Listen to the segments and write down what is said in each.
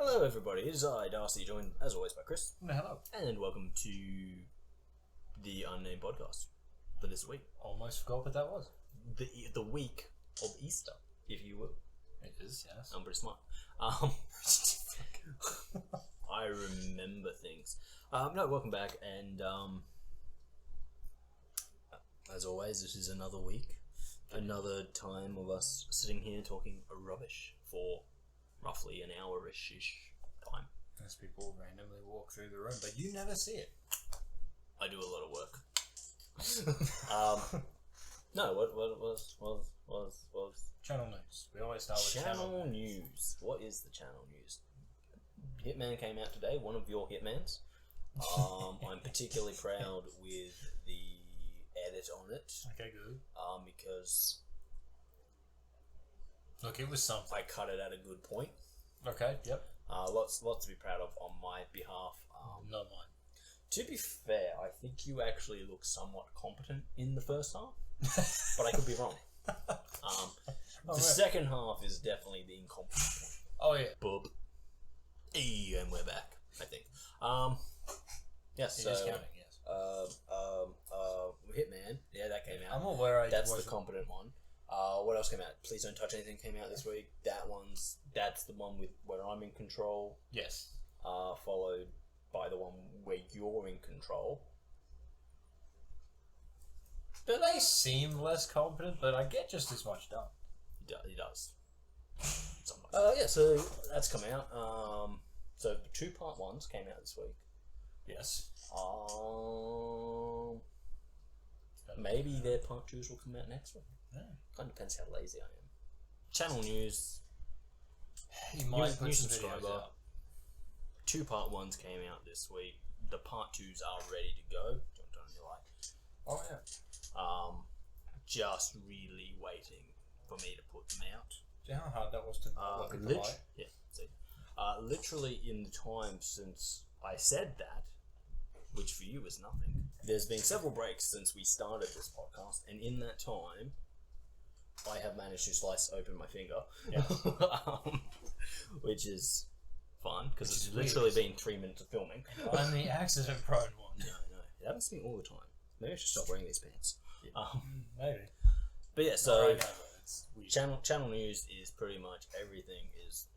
Hello everybody, it is I, Darcy, joined as always by Kris. Hello. And welcome to the Unnamed Podcast for this week. Almost forgot what that was. The week of Easter, if you will. It is, yes. I'm pretty smart. I remember things. Welcome back, and as always, this is another week. Another time of us sitting here talking rubbish for roughly an hour-ish time. As people randomly walk through the room, but you never see it. I do a lot of work. What was Channel news. We always start with channel news? What is the channel news? Hitman came out today, one of your Hitmans. I'm particularly proud with the edit on it. Okay, good. Because look, it was something. I cut it at a good point. Okay, yep. Lots to be proud of on my behalf. Not mine. To be fair, I think you actually look somewhat competent in the first half, but I could be wrong. The second half is definitely the incompetent point. Oh yeah. Bub. Hey, and we're back, I think. Yes, It so, is counting, yes. Hitman, yeah, that came out. I'm aware That's the competent one. What else came out? Please Don't Touch Anything came out this week. That's the one with where I'm in control. Yes. Followed by the one where you're in control. Do they seem less competent, but I get just as much done. He does. So that's come out. So the 2 part 1s came out this week. Yes. Maybe their part 2s will come out next week. Yeah. Kind of depends how lazy I am. Channel news. You might put new some subscriber. videos out. 2 part 1s came out this week. The part 2s are ready to go. Don't you like? Oh yeah. Just really waiting for me to put them out. Do you know how hard that was to look at the light? Yeah. See, literally in the time since I said that, which for you is nothing. There's been several breaks since we started this podcast, and in that time, I have managed to slice open my finger, Yeah. which is fun because it's literally been 3 minutes of filming. I'm the accident-prone one. No, it happens to me all the time. Maybe I should stop wearing these pants. Yeah. Maybe. But yeah, so Right now, though, it's weird. channel news is pretty much everything is,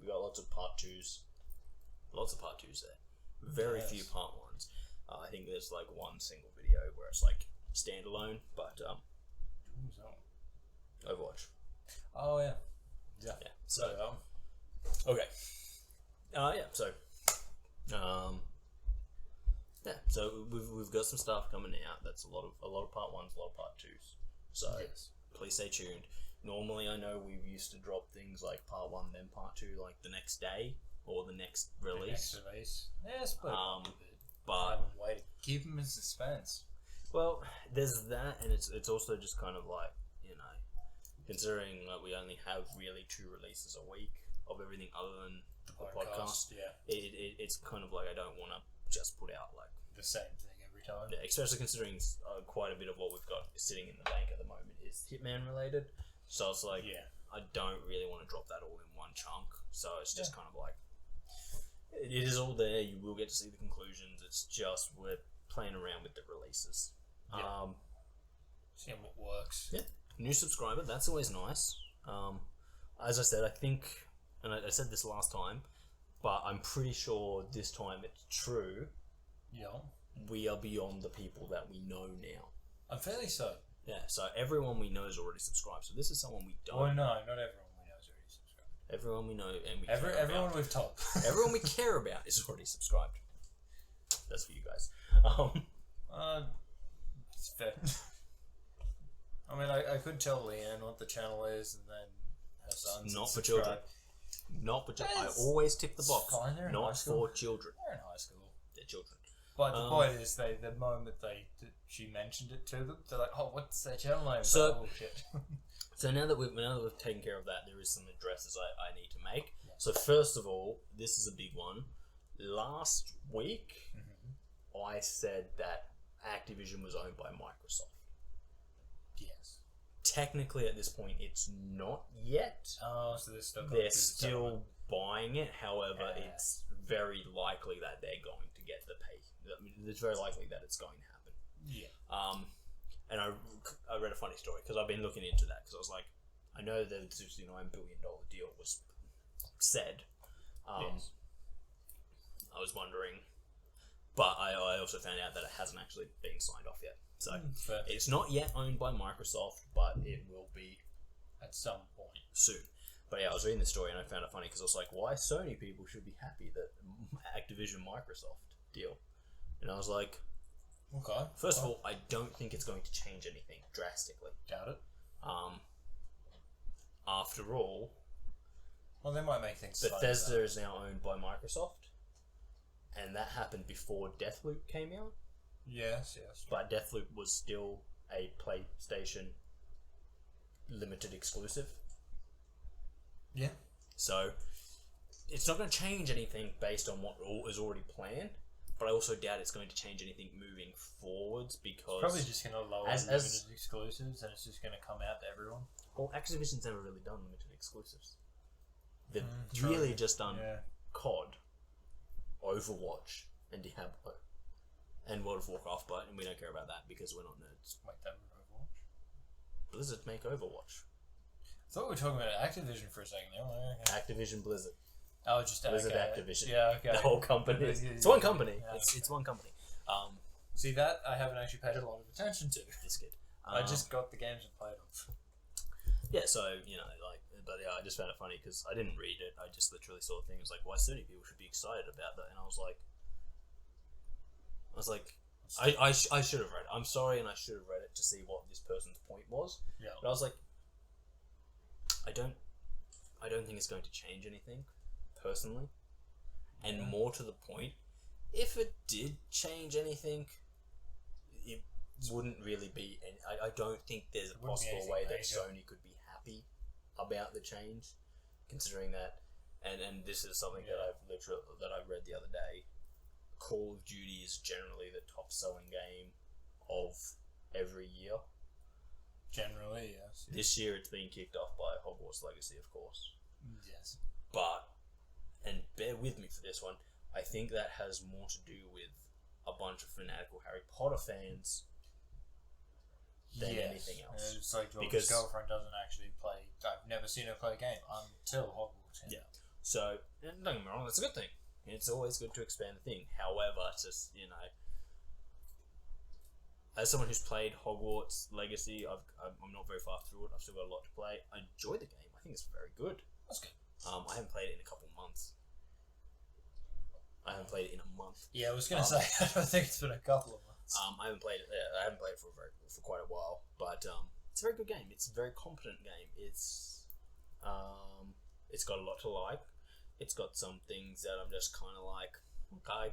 we got lots of part 2s there. Very few part 1s. I think there's like one single video where it's like standalone, but Who's that? Overwatch. Oh yeah. Yeah. So okay. So we've got some stuff coming out. That's a lot of part 1s, a lot of part 2s. So yes. Please stay tuned. Normally, I know we used to drop things like part 1, then part 2, like the next day or the next release. Yes, but I'm waiting. Keep them in suspense. Well, there's that, and it's also just kind of like, considering like we only have really 2 releases a week of everything other than the podcast. Yeah. It's kind of like I don't want to just put out like The same thing every time. Yeah, especially considering quite a bit of what we've got sitting in the bank at the moment is Hitman related. So it's like, I don't really want to drop that all in one chunk. So it's just kind of like, it is all there. You will get to see the conclusions. It's just we're playing around with the releases. Yeah. Seeing what works. Yeah. New subscriber, that's always nice. As I said, I think, and I said this last time, but I'm pretty sure this time it's true. Yeah. We are beyond the people that we know now. I'm fairly certain. Yeah, so everyone we know is already subscribed. So this is someone we don't. Oh no, not everyone we know is already subscribed. Everyone we know and we everyone we've told. everyone we care about is already subscribed. That's for you guys. It's fair. I mean, I could tell Leanne what the channel is, and then her son's Not for children. Not for children. I always tick the box. Fine, they're in high Not school. for children. They're in high school. They're children. But the point is, the moment she mentioned it to them, they're like, "Oh, what's their channel name?" So- oh shit. So now that we've taken care of that, there is some addresses I need to make. Yeah. So first of all, this is a big one. Last week, I said that Activision was owned by Microsoft. Yes. Technically, at this point, it's not yet. Oh, so they're still. They're still buying it. However, it's very likely that they're going to get the pay. I mean, it's very likely that it's going to happen. Yeah. And I read a funny story because I've been looking into that because I was like, I know the $69 billion deal was said. Yes. I was wondering, but I also found out that it hasn't actually been signed off yet. So it's not yet owned by Microsoft, but it will be at some point soon. But yeah, I was reading the story and I found it funny because I was like, why Sony people should be happy that Activision Microsoft deal? And I was like, okay. First of all, I don't think it's going to change anything drastically. Doubt it. After all, well, they might make things. Bethesda is now owned by Microsoft, and that happened before Deathloop came out. Yes. But Deathloop was still a PlayStation limited exclusive. Yeah. So it's not going to change anything based on what is already planned. But I also doubt it's going to change anything moving forwards because... It's probably just going to lower limited exclusives and it's just going to come out to everyone. Well, Activision's never really done limited exclusives. They've really just done COD, Overwatch, and Diablo, and World of Warcraft, but we don't care about that because we're not nerds. Wait, that was Overwatch? Blizzard make Overwatch. I thought we were talking about Activision for a second there. Activision Blizzard. Oh, just Blizzard Activision. Yeah, okay. The whole company. It's one company. Yeah, it's one company. See, that I haven't actually paid a lot of attention to. It's good. I just got the games and played them. Yeah, so, but yeah, I just found it funny because I didn't read it. I just literally saw the thing. It was like, why Sony people should be excited about that? And I was like, I should have read it. I'm sorry, and I should have read it to see what this person's point was. Yeah. But I was like, I don't think it's going to change anything, personally. And more to the point, if it did change anything, it wouldn't really be. I don't think there's a possible way that Sony could be happy about the change, considering that. And this is something that I've read the other day. Call of Duty is generally the top selling game of every year. Generally, yes. This year it's been kicked off by Hogwarts Legacy, of course. Yes. But, and bear with me for this one, I think that has more to do with a bunch of fanatical Harry Potter fans than anything else. It's like George's girlfriend doesn't actually play. I've never seen her play a game until Hogwarts. Yeah. So, and don't get me wrong, that's a good thing. It's always good to expand the thing. However, just, as someone who's played Hogwarts Legacy, I'm not very far through it. I've still got a lot to play. I enjoy the game. I think it's very good. That's good. I haven't played it in a couple months. I haven't played it in a month. Yeah, I was going to say, I don't think it's been a couple of months. I haven't played it. I haven't played it for quite a while, but it's a very good game. It's a very competent game. It's got a lot to like. It's got some things that I'm just kind of like, okay,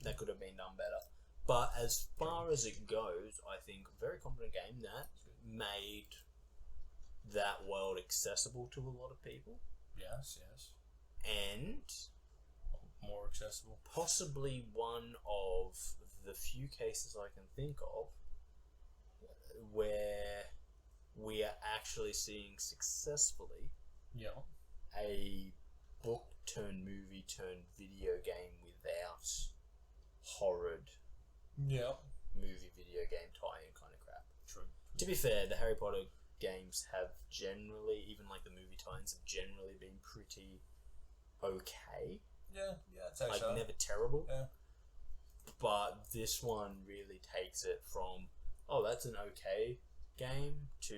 that could have been done better. But as far as it goes, I think a very competent game that made that world accessible to a lot of people. Yes. And more accessible. Possibly one of the few cases I can think of where we are actually seeing successfully a book turned movie turned video game without horrid movie video game tie-in kind of crap. True. To be fair, the Harry Potter games have generally, even like the movie tie-ins, have generally been pretty okay. Yeah, it's actually like never terrible. Yeah. But this one really takes it from, that's an okay game, to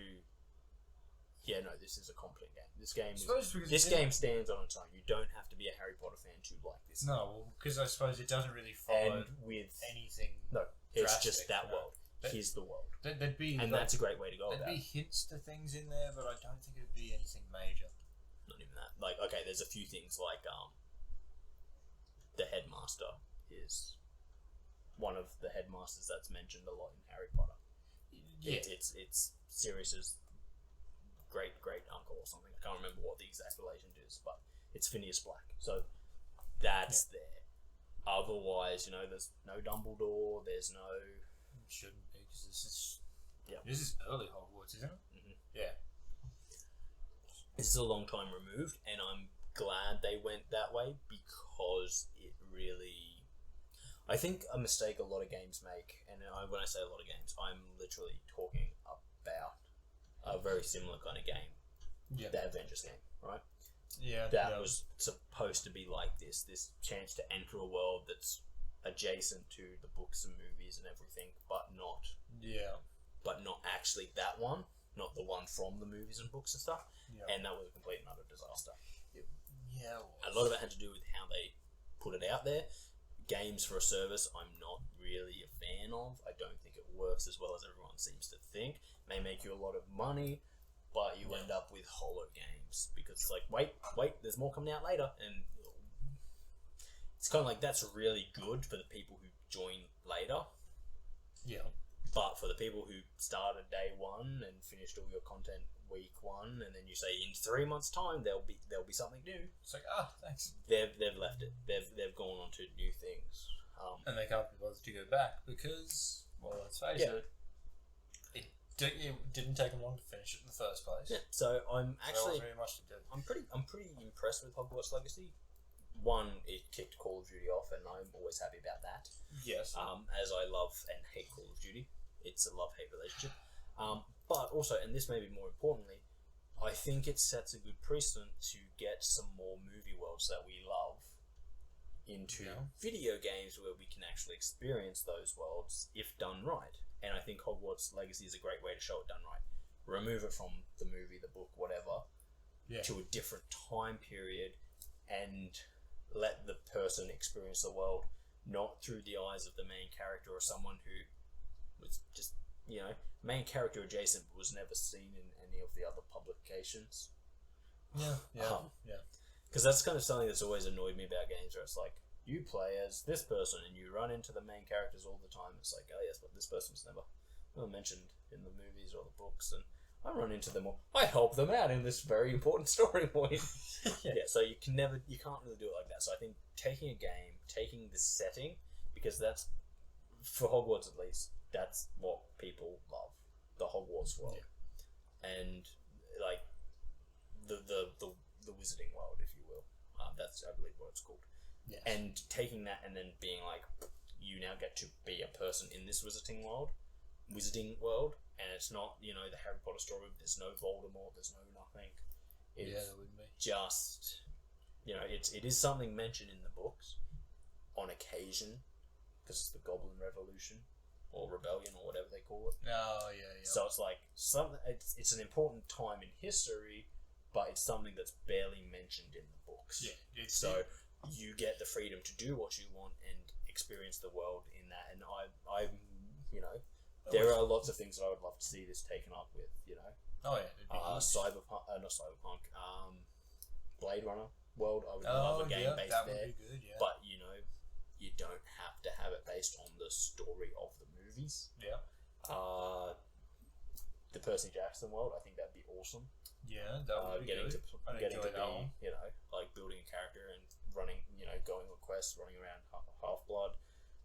this is a competent game. This game stands on its own. You don't have to be a Harry Potter fan to like this. No, because I suppose it doesn't really follow anything. No, it's drastic, just that world. Here's the world. There'd be, that's a great way to go about it. There'd be hints to things in there, but I don't think it'd be anything major. Not even that. Like, okay, there's a few things like the headmaster is one of the headmasters that's mentioned a lot in Harry Potter. Yeah. It's Sirius's great uncle or something. I can't remember what the exact relation is, but it's Phineas Black. So that's there. Otherwise, there's no Dumbledore. There's no. Shouldn't be, because this is early Hogwarts, isn't it? Mm-hmm. Yeah. This is a long time removed, and I'm glad they went that way because it really... I think a mistake a lot of games make, and when I say a lot of games, I'm literally talking about a very similar kind of game. Yeah. The Avengers game, right? Yeah. That was supposed to be like this chance to enter a world that's adjacent to the books and movies and everything, but not actually that one, not the one from the movies and books and stuff. Yeah. And that was a complete and utter disaster. A lot of it had to do with how they put it out there. Games for a service, I'm not really a fan of. I don't think it works as well as everyone seems to think. May make you a lot of money, but you end up with hollow games because it's like, wait, there's more coming out later, and it's kind of like that's really good for the people who join later. Yeah. But for the people who started day one and finished all your content week one, and then you say in 3 months' time there'll be something new. It's like, thanks. They've left it. They've gone on to new things. And they can't be bothered to go back because, well, let's face it, it didn't take them long to finish it in the first place. Yeah. So I'm actually very much to do. I'm pretty impressed with Hogwarts Legacy. One, it kicked Call of Duty off, and I'm always happy about that. Yes. As I love and hate Call of Duty, it's a love-hate relationship. But also, and this may be more importantly, I think it sets a good precedent to get some more movie worlds that we love into video games where we can actually experience those worlds if done right. And I think Hogwarts Legacy is a great way to show it done right. Remove it from the movie, the book, whatever, to a different time period, and let the person experience the world not through the eyes of the main character or someone who was just, main character adjacent but was never seen in any of the other publications. Because that's kind of something that's always annoyed me about games, where it's like, you play as this person and you run into the main characters all the time. It's like, oh yes, but this person's never mentioned in the movies or the books, and I run into them all. I help them out in this very important story point. So you can't really do it like that. So I think taking a game, taking the setting, because that's, for Hogwarts at least, that's what people love, the Hogwarts world, and like the wizarding world, if you will. That's, I believe, what it's called. Yes. And taking that and then being like, you now get to be a person in this wizarding world, and it's not, the Harry Potter story. There's no Voldemort. There's no nothing. It's there wouldn't be. Just, it is something mentioned in the books on occasion, because it's the Goblin Revolution or Rebellion or whatever they call it. Oh yeah. So it's like it's an important time in history, but it's something that's barely mentioned in the books. Yeah. You get the freedom to do what you want and experience the world in that. And I there are lots of things that I would love to see this taken up with. Oh yeah. Cyberpunk, not Cyberpunk. Blade Runner world. I would love a game based there. Would be good, yeah. But you don't have to have it based on the story of the movies. Yeah. The Percy Jackson world, I think that'd be awesome. Yeah, that would be getting good. Getting to be, like building a character and running, going on quests, running around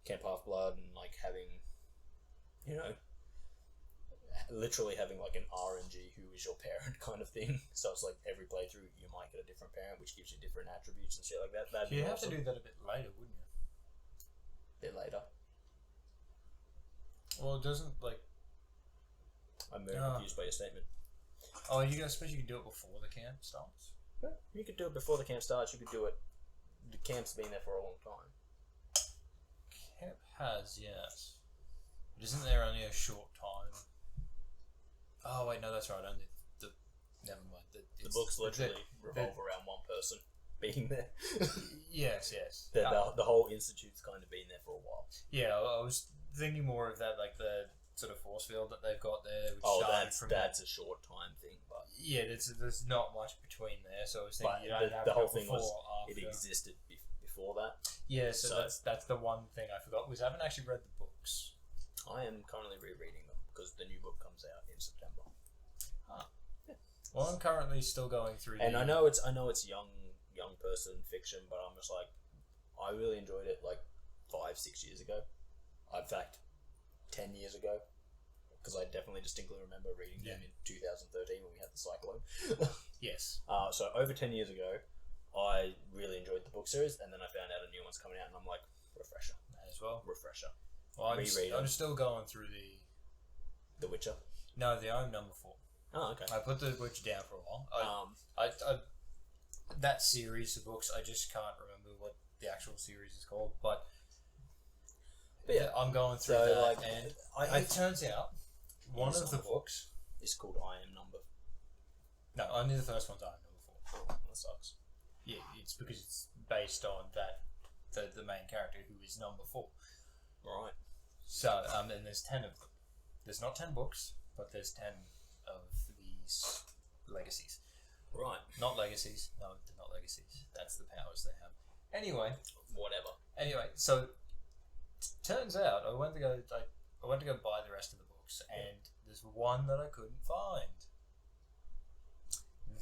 Camp Half-Blood, and like having, literally having like an RNG who is your parent kind of thing. So it's like every playthrough you might get a different parent, which gives you different attributes and shit like that. That'd be have awesome. to do that a bit later, wouldn't you? A bit later. Well, it doesn't like. I'm very confused by your statement. Oh, I suppose you could do it before the camp starts. Yeah, you could do it before the camp starts. You could do it. The camp's been there for a long time. Camp has, yes. But isn't there only a short time? Oh wait, no, that's right. Only never mind. The books literally revolve around one person being there. Yes. The whole institute's kind of been there for a while. Yeah, I was thinking more of that, like the sort of force field that they've got there. Which that's a short time thing, but there's not much between there. So I was thinking, the whole thing was after. It existed before that. Yeah, so that's the one thing I forgot, was I haven't actually read the books. I am currently rereading them because the new book comes out in September. Yeah. Well, I'm currently still going through. And I know it's young person fiction, but I'm just like, I really enjoyed it like 5-6 years ago. In fact, 10 years ago, because I definitely distinctly remember reading them in 2013 when we had the cyclone. Yes. So over 10 years ago, I really enjoyed the book series, and then I found out a new one's coming out, and I'm like, refresher. May as well. Refresher. Well, I'm still going through The Witcher? No, I'm number 4. Oh, okay. I put The Witcher down for a while. That series of books, I just can't remember what the actual series is called, but yeah, I'm going through that, and it turns out one of the books is called I Am Number. No, only the first one's I Am Number 4. Oh, that sucks. Yeah, it's because it's based on the main character who is number 4. Right. So, and there's 10 of them. There's not 10 books, but there's 10 of these legacies. Right. Not legacies. No, they're not legacies. That's the powers they have. Anyway. Whatever. Anyway, so turns out I went to go buy the rest of the books, and there's one that I couldn't find.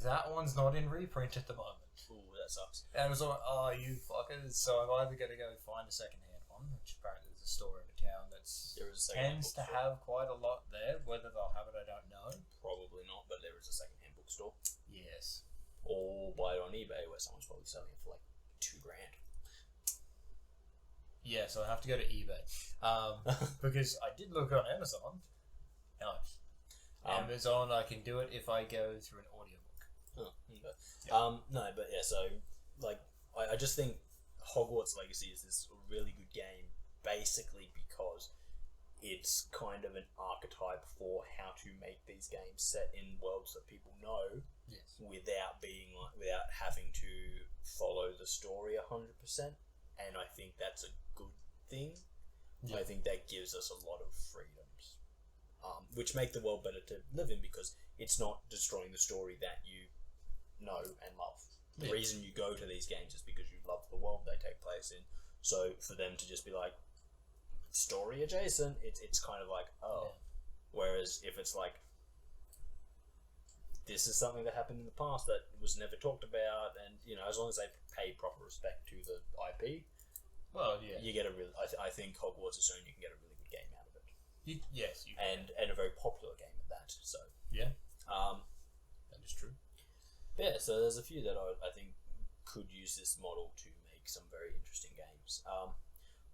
That one's not in reprint at the moment. Ooh, that sucks. And I was like, oh, you fuckers. So I'm either going to go find a second-hand one, which apparently there's a store in a town that tends to have quite a lot there. Whether they'll have it, I don't know. Probably not, but there is a second-hand bookstore. Yes. Or buy it on eBay, where someone's probably selling it for like $2,000. Yeah, so I have to go to eBay. Because I did look on Amazon. No. Amazon, I can do it if I go through an audiobook. Oh, okay. Yeah. No, but yeah, so, like, I just think Hogwarts Legacy is this really good game, basically because it's kind of an archetype for how to make these games set in worlds that people know, yes, without having to follow the story 100%, and I think that's a good thing. Yeah. I think that gives us a lot of freedoms, which make the world better to live in, because it's not destroying the story that you know and love. The reason you go to these games is because you love the world they take place in. So for them to just be like story adjacent, it's kind of like, oh. Yeah. Whereas if it's like, this is something that happened in the past that was never talked about, and you know, as long as they pay proper respect to the IP, well, yeah, you get a really. I think Hogwarts is showing you can get a really good game out of it. Yes, you can. And a very popular game at that. So yeah, that is true. Yeah, so there's a few that I think could use this model to make some very interesting games.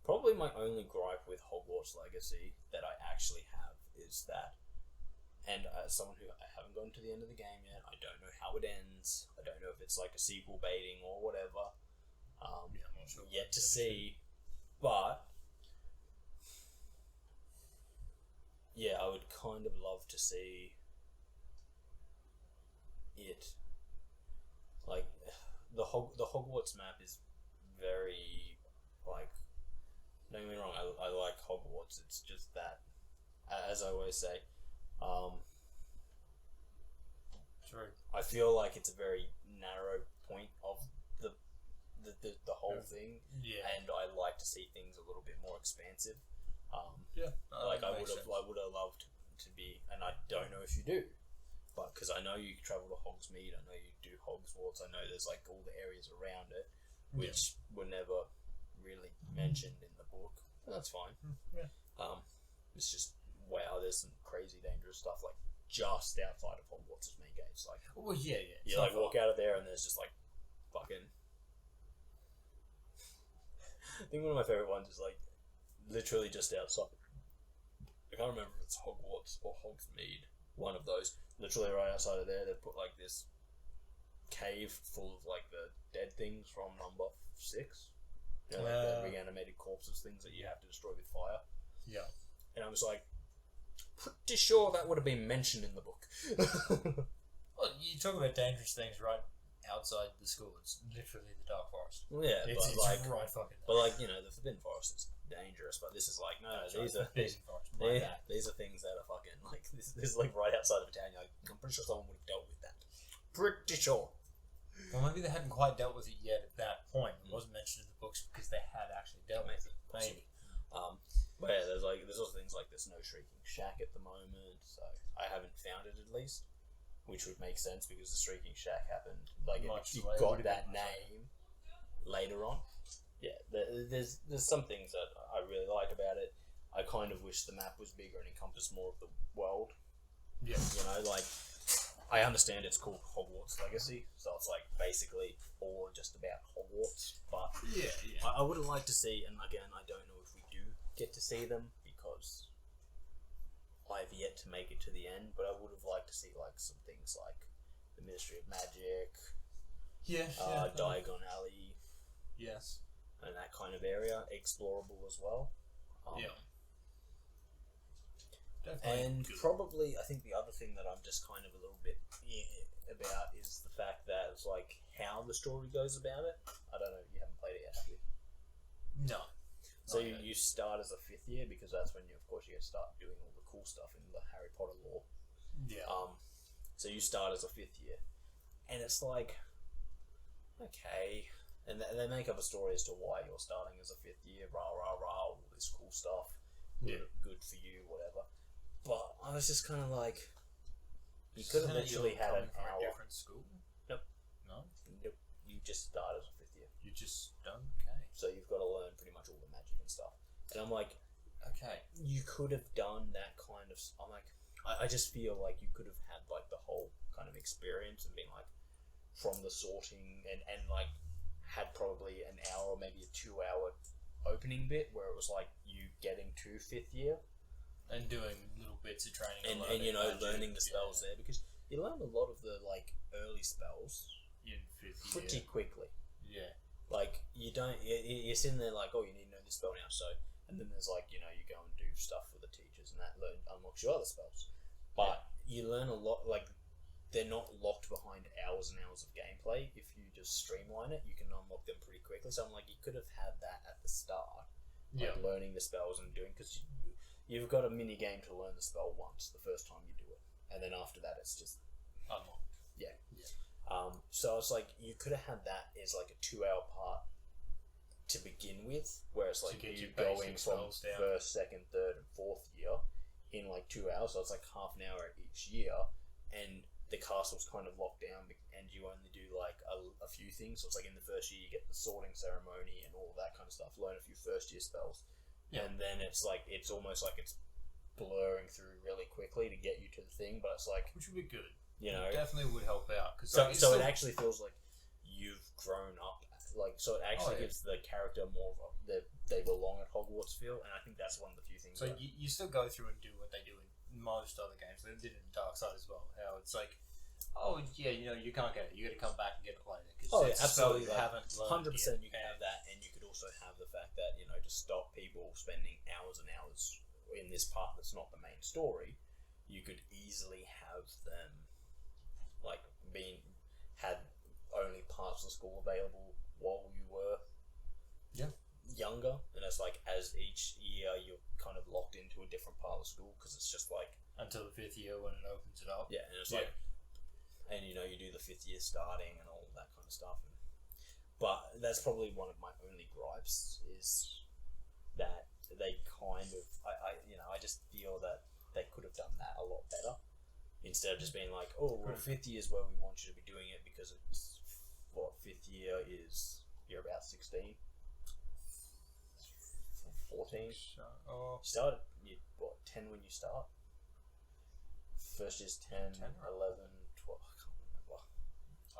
Probably my only gripe with Hogwarts Legacy that I actually have is that, and as someone who I haven't gotten to the end of the game yet, I don't know how it ends. I don't know if it's like a sequel baiting or whatever. I'm not sure. Yet to see, but yeah, I would kind of love to see it. Like, the Hogwarts map is very, like, don't get me wrong, I like Hogwarts, it's just that, as I always say, true. I feel like it's a very narrow point of the whole thing, yeah, and I like to see things a little bit more expansive. Yeah, like I would have loved to be, and I don't know if you do, but because I know you travel to Hogsmeade, I know you do Hogwarts, I know there's like all the areas around it, which were never really mentioned in the book. But that's fine. Yeah. It's just, wow, there's some crazy dangerous stuff like just outside of Hogwarts' main gates. Like, well, yeah. You like walk out of there and there's just like fucking. I think one of my favorite ones is like literally just outside. I can't remember if it's Hogwarts or Hogsmeade. One of those. Literally right outside of there, they put like this cave full of like the dead things from number 6. You know, like the reanimated corpses, things that you have to destroy with fire. Yeah. And I was like, pretty sure that would have been mentioned in the book. Well, you talk about dangerous things right outside the school. It's literally the Dark Forest. Well, yeah, it's like right fucking. But like, you know, the Forbidden Forest is dangerous, but this is like, no, these are things that are fucking like this is like right outside of a town. You're like, I'm pretty sure someone would have dealt with that. Pretty sure. Well, maybe they hadn't quite dealt with it yet at that point. It wasn't mentioned in the books because they had actually dealt with it. Maybe. But yeah, there's also things like there's no Shrieking Shack at the moment, so I haven't found it at least, which would make sense because the Shrieking Shack happened like you got that name later on. Yeah, there's some things that I really like about it. I kind of wish the map was bigger and encompassed more of the world. Yeah, you know, like I understand it's called Hogwarts Legacy, so it's like basically all just about Hogwarts. But I would have liked to see, and again, I don't know if we do get to see them because I've yet to make it to the end. But I would have liked to see like some things like the Ministry of Magic, Diagon Alley, yes, and that kind of area, explorable as well. Definitely and good. probably, I think the other thing that I'm just kind of a little bit about is the fact that it's like how the story goes about it. I don't know, you haven't played it yet, have you? No. So you start as a 5th year because that's when you get to start doing all the cool stuff in the Harry Potter lore. Yeah. So you start as a 5th year, and it's like, okay, and they make up a story as to why you're starting as a 5th year, all this cool stuff, good for you, whatever. But I was just kind of like, you could have literally had an hour. From a different school? Nope. No? Nope. You just start as a 5th year. You just done? Okay. So you've got to learn pretty much all the magic and stuff. And I'm like, okay, you could have done that kind of. I'm like, I just feel like you could have had like the whole kind of experience and been like, from the sorting and like had probably an hour or maybe a 2-hour opening bit where it was like you getting to 5th year. And doing little bits of training and you know, learning the spells there, because you learn a lot of the like early spells in 5th pretty quickly. Yeah. Like you don't, you're sitting there like, oh, you need to know this spell now. So, and then there's like, you know, you go and do stuff for the teachers, and that unlocks your other spells. But you learn a lot. Like they're not locked behind hours and hours of gameplay. If you just streamline it, you can unlock them pretty quickly. So I'm like, you could have had that at the start, like learning the spells and doing, because you've got a mini game to learn the spell once the first time you do it, and then after that it's just unlocked. Yeah. So it's like you could have had that as like a 2-hour part to begin with, where it's like you going from 1st, 2nd, 3rd, and 4th year in like 2 hours. So it's like half an hour each year, and the castle's kind of locked down, and you only do like a few things. So it's like in the first year you get the sorting ceremony and all that kind of stuff. Learn a few first year spells. And then it's like, it's almost like it's blurring through really quickly to get you to the thing, but it's like, which would be good, you know. It definitely would help out, because so it actually feels like you've grown up, like, so it actually gives the character more of a, they belong at Hogwarts feel, and I think that's one of the few things. So you still go through and do what they do in most other games. They did it in Darkside as well. How it's like, oh yeah, you know, you can't get it. You got to come back and get it later. Absolutely. You haven't learned 100%. You can have that, and you could also have the fact that, you know, to stop people spending hours and hours in this part that's not the main story, you could easily have them like had only parts of the school available while you were younger, and it's like as each year you're kind of locked into a different part of the school, because it's just like until the 5th year when it opens it up. Yeah, and it's like, and you know, you do the 5th year starting and all that kind of stuff. But that's probably one of my only gripes, is that they kind of, I just feel that they could have done that a lot better, instead of just being like, oh, well, 5th year is where we want you to be doing it, because it's, 5th year is, you're about 16, 14. You start, 10 when you start? First year's 10, 11, 12, I can't remember.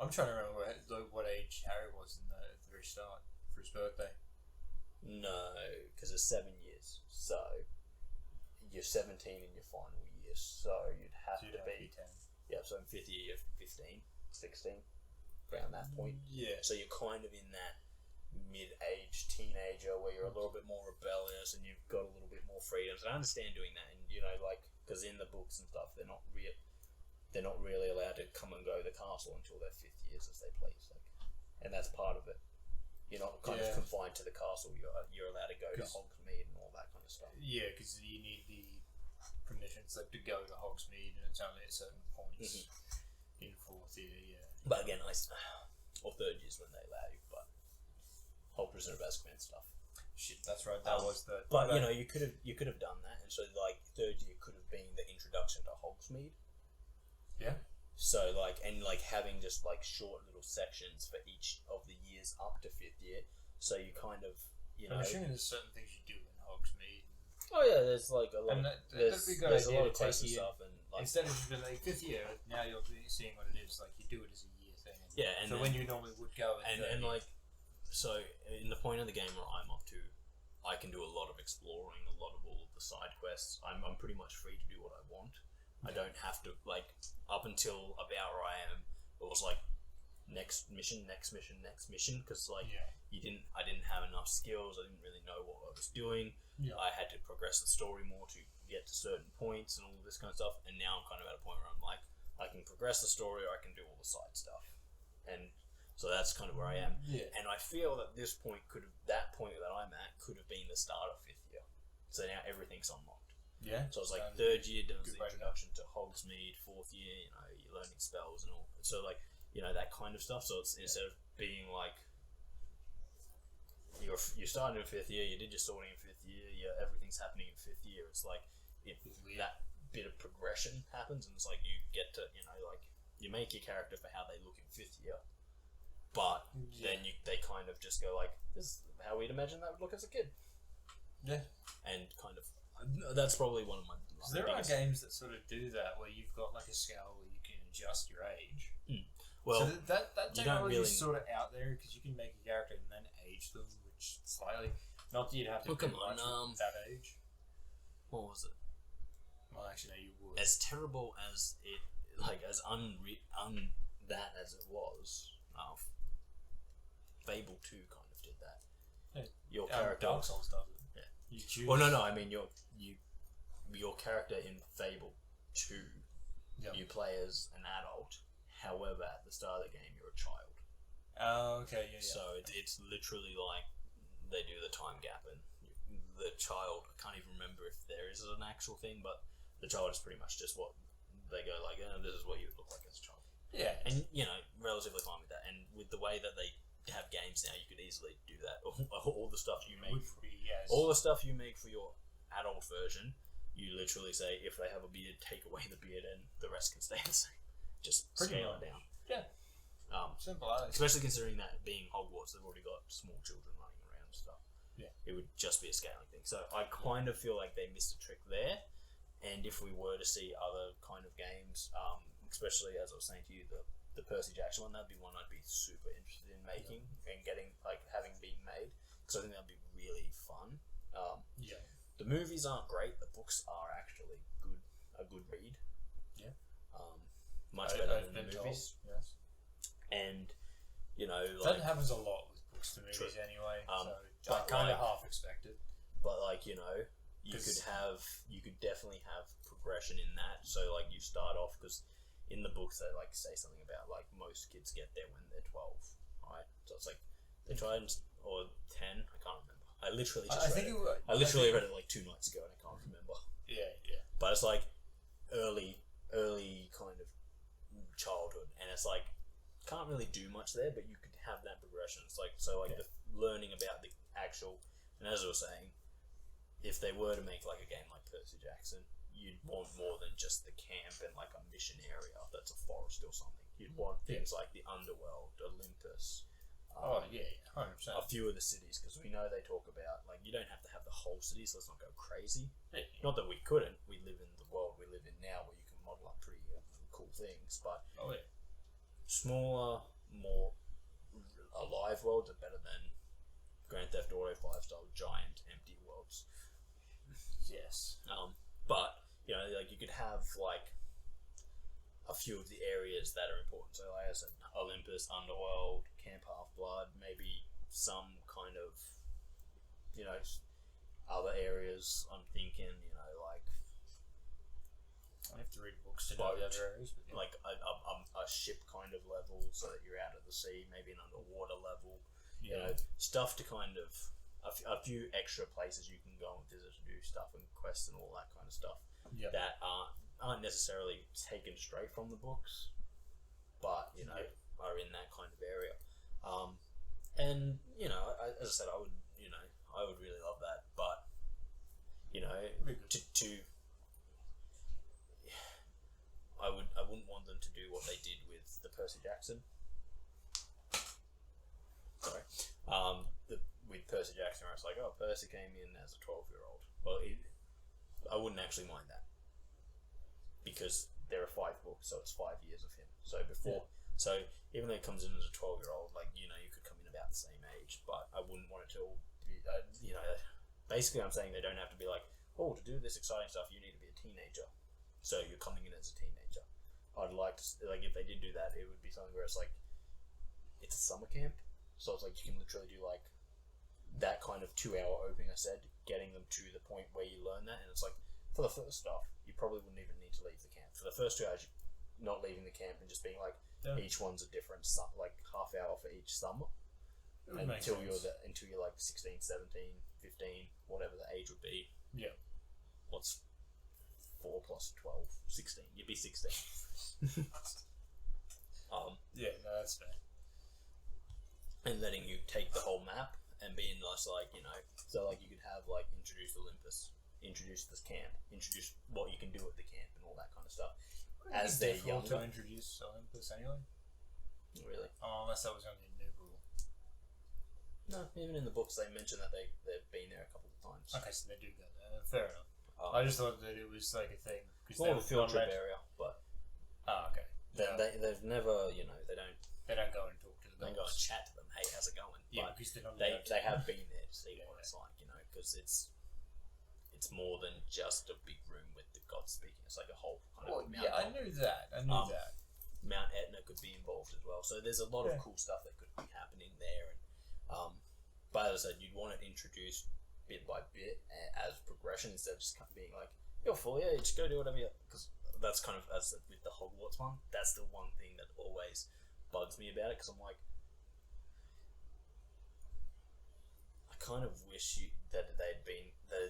I'm trying to remember what age Harry was in the very start for his birthday. No, because it's 7 years. So you're 17 in your final year. So you'd have to be 10. Yeah, so in 5th year you're 15, 16, around that point. Yeah. So you're kind of in that mid-age teenager where you're a little bit more rebellious and you've got a little bit more freedom. So I understand doing that, and you know, like, because in the books and stuff, they're not really allowed to come and go to the castle until their 5th years as they please, like, and that's part of it. You're not kind of confined to the castle. You're allowed to go to Hogsmeade and all that kind of stuff. Yeah, because you need the permission slip to go to Hogsmeade, and it's only at certain points in 4th year. Yeah. But again, or 3rd years when they allow you, but whole Prisoner of Azkaban stuff. Shit, that's right. That was the. But you know, you could have done that, and so like 3rd year could have been the introduction to Hogsmeade. Yeah. So like, and like having just like short little sections for each of the years up to 5th year, so you kind of, you know. I'm assuming there's certain things you do in Hogsmeade. Oh yeah, there's like a lot. And there's a lot of quests and stuff, and Like, instead of just being like 5th year, now you're seeing what it is. Like you do it as a year thing. And so when you normally would go and like, so in the point of the game where I'm up to, I can do a lot of exploring, a lot of all of the side quests. I'm pretty much free to do what I want. I don't have to, like, up until about where I am, it was like next mission, because like I didn't have enough skills. I didn't really know what I was doing. I had to progress the story more to get to certain points and all this kind of stuff. And now I'm kind of at a point where I'm like, I can progress the story, or I can do all the side stuff, and so that's kind of where I am. And I feel that that point that I'm at could have been the start of 5th year. So now everything's unlocked. So it's like 3rd year does the introduction to Hogsmeade, 4th year, you know, you're learning spells and all. So like, you know, that kind of stuff. So it's instead of being like you're starting in 5th year, you did your sorting in 5th year, everything's happening in 5th year. It's like that bit of progression happens, and it's like you get to, you know, like you make your character for how they look in 5th year, but then they kind of just go like, this is how we'd imagine that would look as a kid. And kind of. That's probably one of my. There are games that sort of do that, where you've got like a scale where you can adjust your age. Well, so that technology is sort of out there, because you can make a character and then age them, which slightly. Not that you'd have to do much with that age. What was it? Well, actually, no, you would. As terrible as it, like as that as it was, Fable 2 kind of did that. Your character. Dark Souls does it. You choose. Well, no. I mean, your character in Fable 2, you play as an adult. However, at the start of the game, you're a child. Oh, okay, So it's literally like they do the time gap, and the child. I can't even remember if there is an actual thing, but the child is pretty much just what they go like. This is what you would look like as a child. And you know, relatively fine with that. And with the way that they have games now, you could easily do that. All the stuff you make, all the stuff you make for your adult version, you literally say, if they have a beard, take away the beard, and the rest can stay the same. Just scale it down. Simple. Especially considering that being Hogwarts, they've already got small children running around and stuff. It would just be a scaling thing. So I kind of feel like they missed a trick there. And if we were to see other kind of games, especially as I was saying to you, the Percy Jackson one, that'd be one I'd be super interested in making and getting, like, having been made, because I think that'd be really fun. The movies aren't great. The books are actually a good read. Much better than the movies. Yes. And you know, like, that happens a lot with books to movies anyway. So I kind of half expected. But like, you know, you could definitely have progression in that. So like, you start off, because in the books they like say something about like most kids get there when they're 12, right? So it's like they try or 10. I can't remember. I literally just read it like 2 nights ago, and I can't remember. But it's like early kind of childhood, and it's like can't really do much there, but you could have that progression. It's like the learning about the actual, and as I was saying, if they were to make like a game like Percy Jackson, you'd want more than just the camp and like a mission area that's a forest or something. You'd want things like the underworld, Olympus. 100%. A few of the cities, because we know they talk about like you don't have to have the whole city, so let's not go crazy. Not that we couldn't. We live in the world we live in now, where you can model up pretty cool things, but smaller, more alive worlds are better than Grand Theft Auto 5 style giant empty worlds. Yes. But you know, like you could have like a few of the areas that are important. So like I said, Olympus, Underworld, Camp Half-Blood, maybe some kind of, you know, other areas. I'm thinking, you know, like I have to read books to know the other areas, but like a ship kind of level, so that you're out at the sea, maybe an underwater level. You know, stuff to kind of a few extra places you can go and visit to do stuff and quests and all that kind of stuff that aren't necessarily taken straight from the books, but you know are in that kind of area. And you know, as I said, I would really love that, but you know, I wouldn't want them to do what they did with the Percy Jackson. Sorry. With Percy Jackson, where it's like, oh, Percy came in as a 12-year-old. Well, I wouldn't actually mind that. because there are 5 books, so it's 5 years of him. So so even though he comes in as a 12-year-old, like, you know, you could come in about the same age, but I wouldn't want it to all be, you know, basically I'm saying they don't have to be like, oh, to do this exciting stuff, you need to be a teenager. So you're coming in as a teenager. I'd like to, like, if they did do that, it would be something where it's like, it's a summer camp, so it's like you can literally do like that kind of 2-hour opening I said, getting them to the point where you learn that, and it's like, for the first stuff, you probably wouldn't even need to leave the camp. For the first 2 hours, you're not leaving the camp and just being like, each one's a different, like, half hour for each summer, until you're like 16, 17, 15, whatever the age would be. Yeah. What's 4 plus 12? 16. You'd be 16. Yeah, no, that's fair. And letting you take the whole map and being nice, like, you know, so like you could have like introduce Olympus, introduce this camp, introduce what you can do at the camp and all that kind of stuff. As they're younger. To introduce Olympus anyway? Really? Unless that was going to be a new rule. No, even in the books they mention that they've been there a couple of times. Okay, so they do go there. Fair enough. I just thought that it was like a thing. It's more of a field trip area, but... okay. They've never, you know, they don't go and talk to them. They don't go and chat to them. Hey, how's it going? Yeah, but because they have been there to see what it's like, you know, because it's more than just a big room with the gods speaking. It's like a whole kind of Mount. Yeah, I knew that. Mount Etna could be involved as well. So there's a lot of cool stuff that could be happening there. And but as I said, you'd want it introduced bit by bit as progression instead of just kind of being like, you're full, yeah, just go do whatever you... Because that's kind of, as with the Hogwarts one, that's the one thing that always bugs me about it, because I'm like, I kind of wish that they'd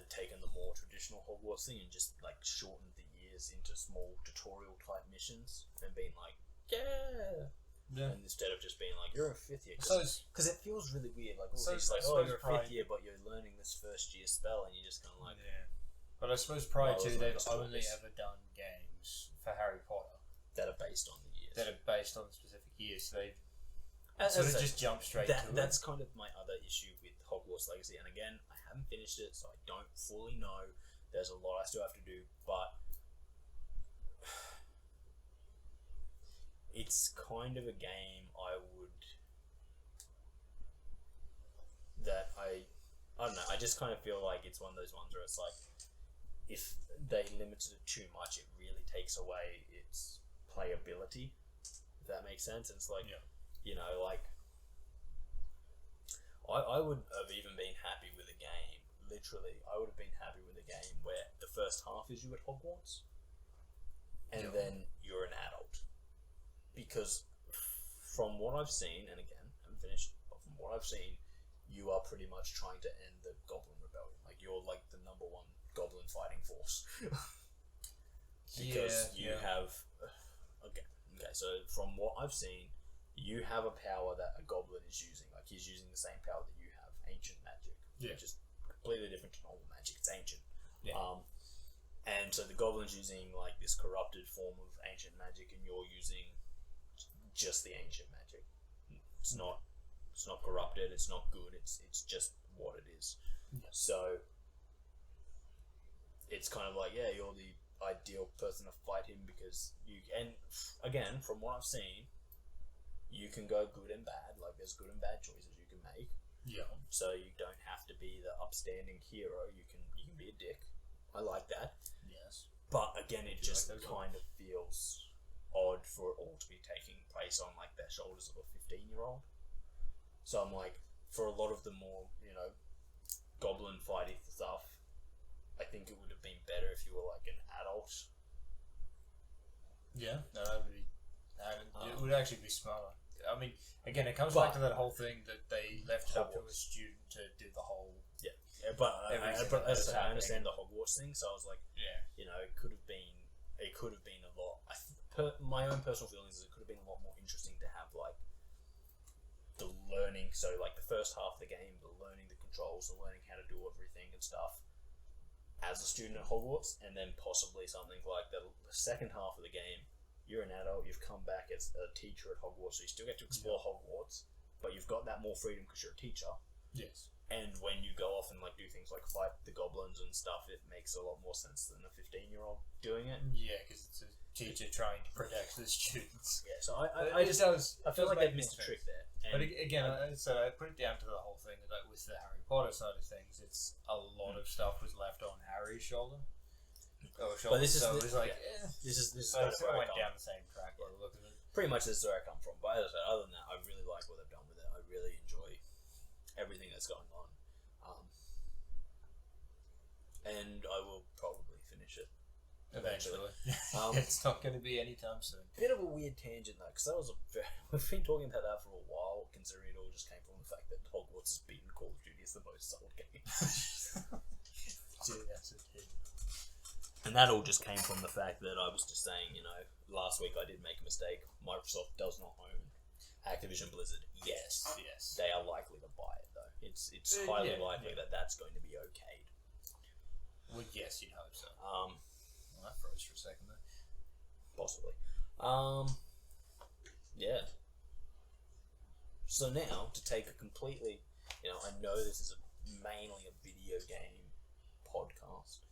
taken the more traditional Hogwarts thing and just like shortened the years into small tutorial type missions and being like, and instead of just being like, you're a 5th year, because it feels really weird, like, you're a 5th year but you're learning this first year spell and you're just kind of like, But I suppose prior to, they've only ever done games for Harry Potter that are based on the years. That are based on specific years. So they've sort of just jumped straight to it. That's kind of my other issue with Hogwarts Legacy. And again, I haven't finished it, so I don't fully know. There's a lot I still have to do, but it's kind of a game I don't know, I just kind of feel like it's one of those ones where it's like, if they limited it too much, it really takes away its playability, if that makes sense. And it's like, you know, like, I would have even been happy with a game, literally, I would have been happy with a game where the first half is you at Hogwarts, and then you're an adult. Because from what I've seen, and again, I haven't finished, but from what I've seen, you are pretty much trying to end the Goblin Rebellion. Like, you're like the #1 Goblin fighting force. Because you have... Okay, so from what I've seen, you have a power that a Goblin is using. Like, he's using the same power that you have, Ancient Magic. Which is completely different to normal magic. It's ancient. And so the Goblin's using, like, this corrupted form of Ancient Magic, and you're using just the Ancient Magic. It's not corrupted, it's not good, it's just what it is. So it's kind of like, you're the ideal person to fight him, because and again, from what I've seen, you can go good and bad, like there's good and bad choices you can make. So you don't have to be the upstanding hero, you can be a dick. I like that. But again, it just kind of feels odd for it all to be taking place on like the shoulders of a 15-year-old. So I'm like, for a lot of the more, you know, goblin fighting stuff, I think it would have been better if you were like an adult. No, that would be. It would actually be smarter. I mean, again, it comes back to that whole thing that they left it up to a student to do the whole. But as I understand the Hogwarts thing, so I was like, you know, it could have been a lot. My own personal feelings is it could have been a lot more interesting to have like the learning. So like the first half of the game, the learning the controls, the learning how to do everything and stuff as a student at Hogwarts, and then possibly something like the second half of the game, you're an adult, you've come back as a teacher at Hogwarts, so you still get to explore Hogwarts, but you've got that more freedom because you're a teacher. And when you go off and like do things like fight the goblins and stuff, it makes a lot more sense than a 15-year-old doing it. Yeah, because it's a teacher trying to protect the students. Yeah, so I feel like they've missed a trick there. And but again, so I put it down to the whole thing that with the Harry Potter side of things, it's a lot of stuff was left on Harry's shoulder. But this is this is kind of where I went down the same track by the look of it. Pretty much this is where I come from. But as I said, other than that, I really like what they've done with it. I really enjoy everything that's going on, and I will probably finish it eventually. It's not going to be anytime soon. Bit of a weird tangent though, because that was we've been talking about that for a while, considering it all just came from the fact that Hogwarts has beaten Call of Duty as the most sold game. Dude, that's a kid. And that all just came from the fact that I was just saying, last week I did make a mistake. Microsoft does not own Activision Blizzard. Yes. They are likely to buy it though. It's highly likely that that's going to be okayed. Well, yes, you'd hope so. Well, that froze for a second there. Possibly. Yeah. So now, to take a completely, I know this is mainly a video game podcast.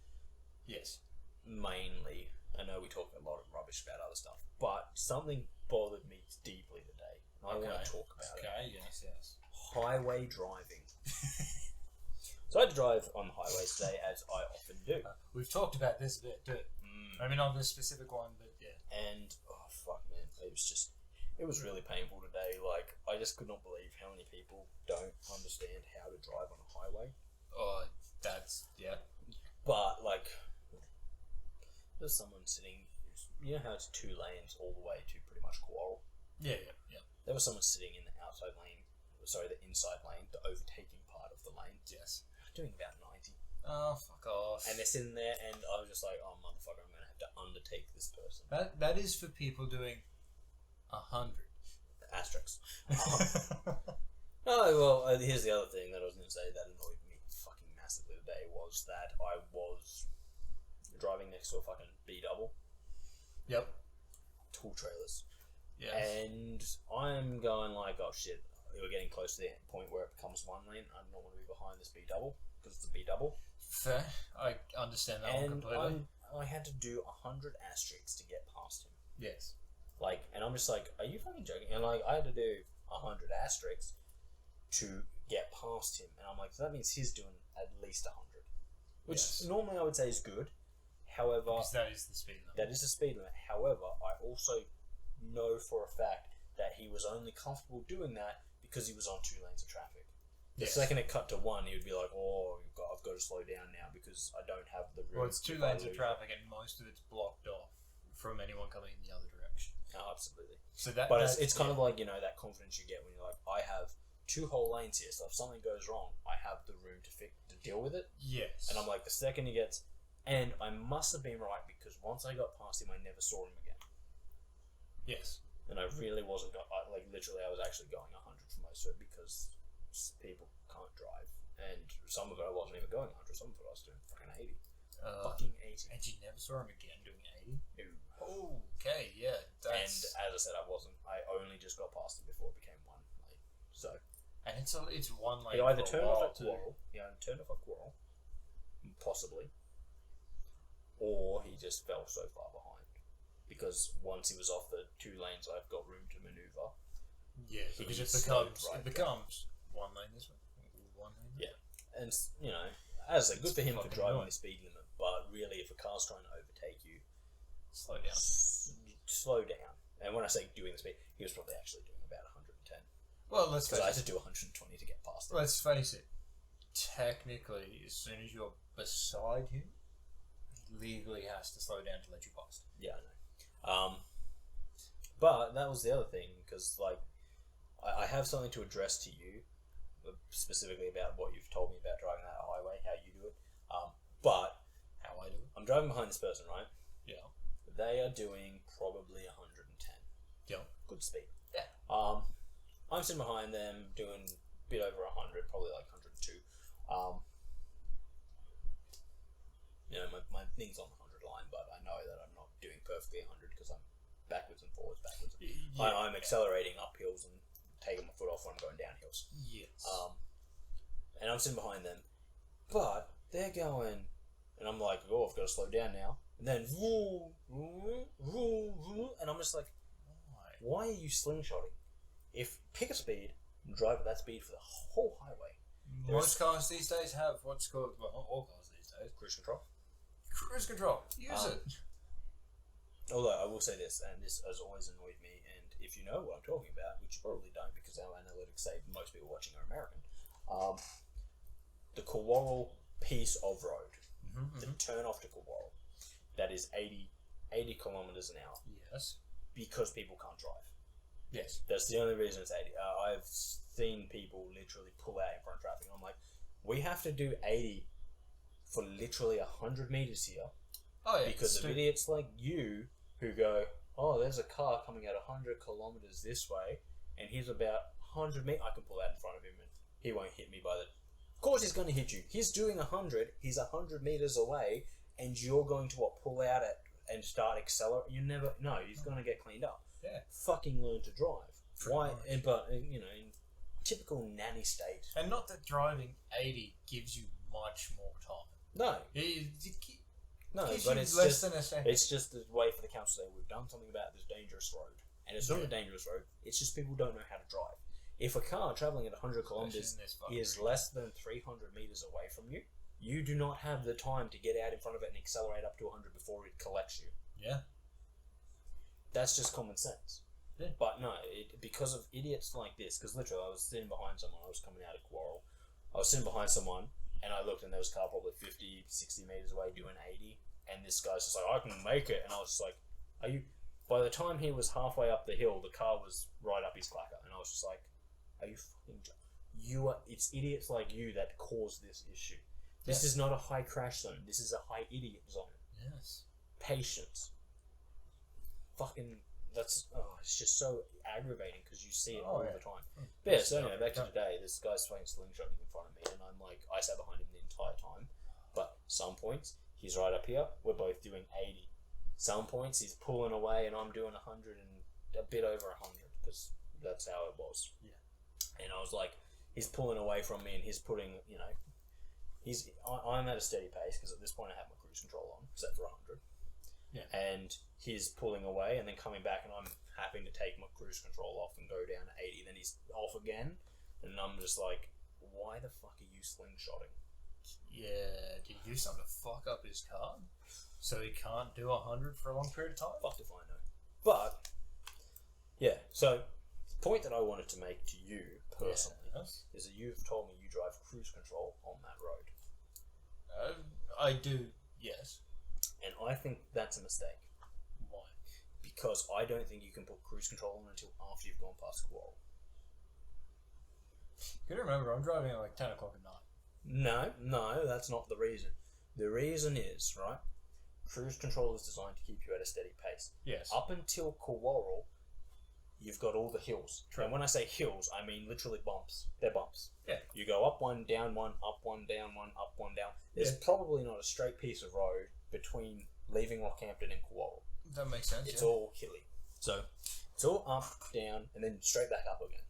Yes. Mainly. I know we talk a lot of rubbish about other stuff, but something bothered me deeply today. And I want to talk about it. Okay, yes. Highway driving. So I had to drive on the highways today, as I often do. We've talked about this a bit, too. I mean, on this specific one, but yeah. And, oh, fuck, man. It was really painful today. Like, I just could not believe how many people don't understand how to drive on a highway. Oh, yeah. But, like, there's someone sitting, you know how it's 2 lanes all the way to pretty much Quarrel? Yeah. There was someone sitting in the inside lane, the overtaking part of the lane. Yes. Doing about 90. Oh, fuck off. And they're sitting there, and I was just like, oh, motherfucker, I'm going to have to undertake this person. That is for people doing 100. Asterisks. Well, here's the other thing that I was going to say that annoyed me fucking massively today was that I was driving next to a fucking B-double. Yep. Tool trailers. Yes. And I'm going like, oh shit, we're getting close to the point where it becomes 1 lane. I don't want to be behind this B-double because it's a B-double. Fair. I understand that one completely. I had to do 100 asterisks to get past him. Yes. Like, and I'm just like, are you fucking joking? And like, I had to do 100 asterisks to get past him, and I'm like, so that means he's doing at least 100, which normally I would say is good. However, because that is the speed limit. That is the speed limit. However, I also know for a fact that he was only comfortable doing that because he was on 2 lanes of traffic. The second it cut to 1, he would be like, oh, I've got to slow down now because I don't have the room. Well, it's 2 lanes of traffic and most of it's blocked off from anyone coming in the other direction. Oh, absolutely. So it's kind of like, that confidence you get when you're like, I have 2 whole lanes here, so if something goes wrong, I have the room to deal with it. Yes. And I'm like, the second he gets... And I must have been right because once I got past him, I never saw him again. Yes. And I really wasn't... literally, I was actually going 100 for most of it because people can't drive. And some of it I wasn't even going 100, some of it I was doing fucking 80. Fucking 80. And you never saw him again doing 80? No. Oh, okay, yeah. And as I said, I only just got past him before it became 1 lane. So... And it's 1 lane. He either turned off at Quarrel, possibly, or he just fell so far behind. Because once he was off the 2 lanes, I've got room to maneuver. Yeah, because it becomes 1 lane this way. 1 lane. Yeah, and as I said, good for him for driving the speed limit. But really, if a car's trying to overtake you, slow down. Slow down. And when I say doing the speed, he was probably actually doing about 110. Well, let's face it. I had to do 120 to get past him. Let's face it. Technically, as soon as you're beside him, he legally has to slow down to let you pass. Yeah, I know. But that was the other thing, because I have something to address to you, specifically about what you've told me about driving that highway, how you do it. But how I do it, I'm driving behind this person, right? Yeah. They are doing probably 110. Yeah. Good speed. Yeah. I'm sitting behind them doing a bit over 100, probably like 102. My thing's on the 100 line, but I know that I'm not doing perfectly 100 because I'm backwards and forwards. I'm accelerating up hills and taking my foot off when I'm going down hills. Yes. And I'm sitting behind them. But they're going, and I'm like, oh, I've got to slow down now. And then, and I'm just like, why are you slingshotting? Pick a speed and drive at that speed for the whole highway. Most cars these days have what's called, well, not all cars these days, Cruise control. Cruise control. Use it. Although I will say this, and this has always annoyed me, and if you know what I'm talking about, which you probably don't because our analytics say most people watching are American, the Kawarl piece of road, the turn off to Kawarl, that is 80 kilometers an hour. Yes. Because people can't drive. Yes. That's the only reason it's 80. I've seen people literally pull out in front of traffic. I'm like, we have to do 80 for literally 100 meters here. Oh, yeah. Because of idiots like you who go, oh, there's a car coming at 100 kilometers this way, and he's about 100 meters. I can pull out in front of him, and he won't hit me by the. Of course, he's going to hit you. He's doing 100. He's 100 meters away, and you're going to pull out at and start accelerating. You never. No, he's going to get cleaned up. Yeah. Fucking learn to drive. Why? But you know, in typical nanny state. And not that driving 80 gives you much more time. No. No, but it's less than a second. It's just the way for the council to say we've done something about this dangerous road, and it's not a dangerous road. It's just people don't know how to drive. If a car traveling at 100 kilometers is less than 300 meters away from you, you do not have the time to get out in front of it and accelerate up to 100 before it collects you. Yeah. That's just common sense. Yeah. But no, because of idiots like this, because literally I was sitting behind someone, I was coming out of Quarrel, I was sitting behind someone, and I looked and there was a car probably 50, 60 meters away doing 80, and this guy's just like, I can make it, and I was just like, are you... By the time he was halfway up the hill, the car was right up his clacker, and I was just like, are you fucking... It's idiots like you that cause this issue. This is not a high crash zone, this is a high idiot zone. Yes. Patience. Fucking... it's just so aggravating because you see it all the time. But yeah, so anyway, back to today, this guy's playing slingshotting in front of me, and I'm like, I sat behind him the entire time. But some points, he's right up here, we're both doing 80. Some points, he's pulling away, and I'm doing 100 and a bit over 100, because that's how it was. Yeah. And I was like, he's pulling away from me, and he's putting, I'm at a steady pace, because at this point I have my cruise control on, set for 100. Yeah. And he's pulling away and then coming back, and I'm having to take my cruise control off and go down to 80. Then he's off again, and I'm just like, why the fuck are you slingshotting? Yeah, did you do something to fuck up his car? So he can't do 100 for a long period of time? Fucked if I know. But, yeah, so the point that I wanted to make to you personally is that you've told me you drive cruise control on that road. I do, yes. And I think that's a mistake. Why? Because I don't think you can put cruise control on until after you've gone past Quarrel. You gotta remember, I'm driving at like 10 o'clock at night. No, that's not the reason. The reason is, right, cruise control is designed to keep you at a steady pace. Yes. Up until Quarrel, you've got all the hills. True. And when I say hills, I mean literally bumps. They're bumps. Yeah. You go up one, down one, up one, down one, up one, down. There's probably not a straight piece of road between leaving Rockhampton and Quarrel. That makes sense. It's all hilly. So it's all up, down, and then straight back up again.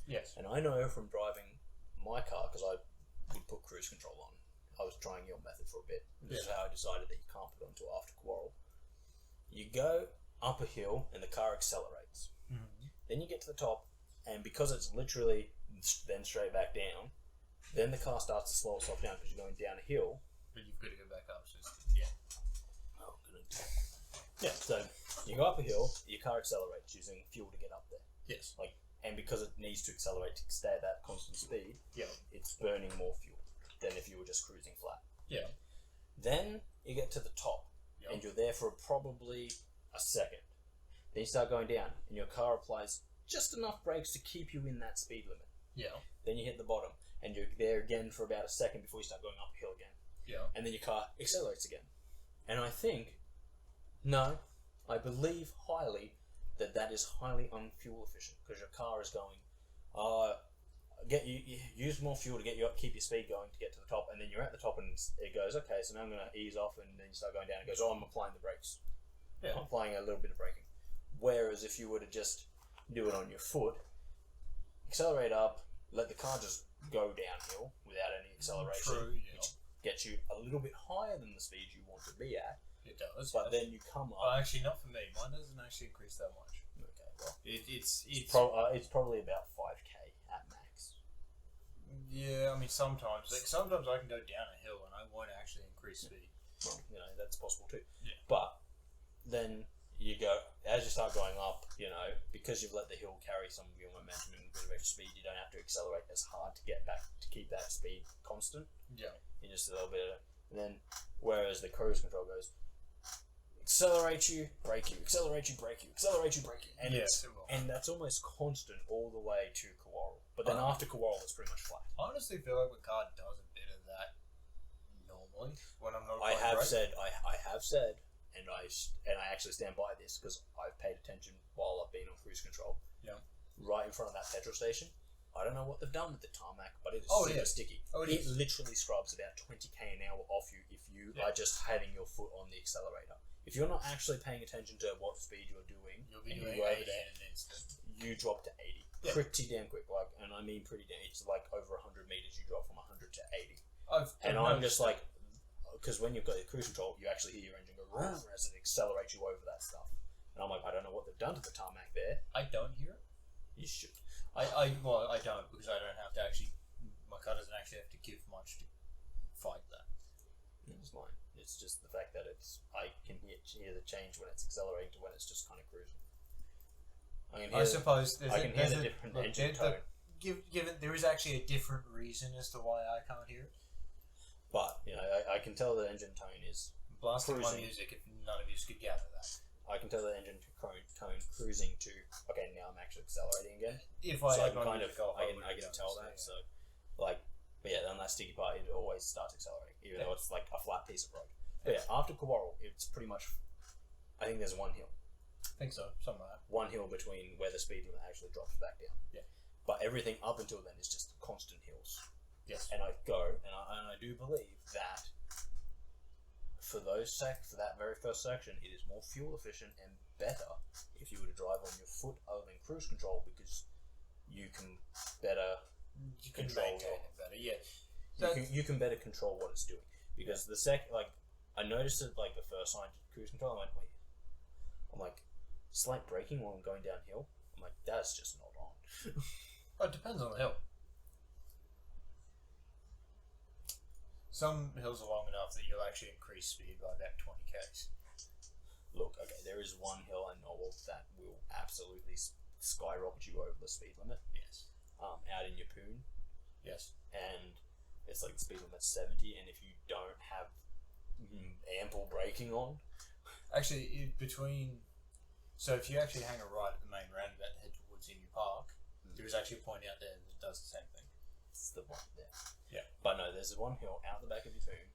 Yes. And I know from driving my car, because I would put cruise control on, I was trying your method for a bit. This is how I decided that you can't put it on until after Quarrel. You go up a hill and the car accelerates. Mm-hmm. Then you get to the top, and because it's literally then straight back down, then the car starts to slow itself down because you're going down a hill. But you've got to go back up. So yeah, so you go up a hill, your car accelerates using fuel to get up there. Yes. And because it needs to accelerate to stay at that constant speed, it's burning more fuel than if you were just cruising flat. Yeah. Then you get to the top, and you're there for probably a second. Then you start going down, and your car applies just enough brakes to keep you in that speed limit. Yeah. Then you hit the bottom, and you're there again for about a second before you start going uphill again. Yeah. And then your car accelerates again. And I believe highly that is highly unfuel efficient, because your car is going, you use more fuel to get you up, keep your speed going to get to the top, and then you're at the top and it goes, okay, so now I'm going to ease off, and then you start going down. It goes, I'm applying the brakes. Yeah. I'm applying a little bit of braking. Whereas if you were to just do it on your foot, accelerate up, let the car just go downhill without any acceleration, True, which gets you a little bit higher than the speed you want to be at. It does. But then you come up... Well, actually, not for me. Mine doesn't actually increase that much. Okay, well... It's probably about 5k at max. Yeah, I mean, sometimes. Like, sometimes I can go down a hill and I won't actually increase speed. Well, that's possible too. Yeah. But then you go, as you start going up, because you've let the hill carry some of your momentum and a bit of extra speed, you don't have to accelerate as hard to get back to keep that speed constant. Yeah. You just a little bit, and then whereas the cruise control goes, accelerate you, brake you, accelerate you, brake you, accelerate you, brake you, and and that's almost constant all the way to Kawarl. But then after Kawarl, it's pretty much flat. I honestly feel like the car does a bit of that normally when I'm not. I have said, and I actually stand by this because I've paid attention while I've been on cruise control. Yeah. Right in front of that petrol station. I don't know what they've done with the tarmac, but it is super sticky. It literally scrubs about 20k an hour off you if you are just having your foot on the accelerator. If you're not actually paying attention to what speed you're doing, you'll be doing 80 in an instant. You drop to 80. Yeah. Pretty damn quick, and I mean pretty damn. It's like over 100 meters. You drop from 100 to 80. I'm just like, because when you've got your cruise control, you actually hear your engine go as it accelerates you over that stuff. And I'm like, I don't know what they've done to the tarmac there. I don't hear it. You should. I don't, because I don't have to actually. My car doesn't actually have to give much to fight that. It's fine. It's just the fact that I can hear the change when it's accelerating to when it's just kind of cruising. I suppose I can hear the different engine tone. Given there is actually a different reason as to why I can't hear it. But I can tell the engine tone is blasting cruising. my music. If none of you could gather that, I can tell the engine tone cruising to now I'm actually accelerating again. If I had my music off, I can tell that. So, but on that sticky part, it always starts accelerating, even though it's like a flat piece of road. But after Kawarl, it's pretty much. I think there's one hill. I think so, something like that. One hill between where the speed limit actually drops back down. Yeah. But everything up until then is just constant hills. Yes. And I go, and I do believe that for that very first section, it is more fuel efficient and better if you were to drive on your foot other than cruise control, because you can better control it better. Yeah. You can better control what it's doing, because I noticed it like the first time to cruise control. I went, wait. I'm like, slight braking while I'm going downhill. I'm like, that's just not on. It depends on the hill. Some hills are long enough that you'll actually increase speed by about 20 k's. Look, okay, there is one hill I know of that will absolutely skyrocket you over the speed limit. Yes. Out in Yeppoon. Yes. And it's like the speed limit's 70, and if you don't have ample braking on. Actually, so if you actually hang a right at the main roundabout and head towards Emu Park, there is actually a point out there that does the same thing. It's the one there. Yeah. But no, there's one hill out the back of Yeppoon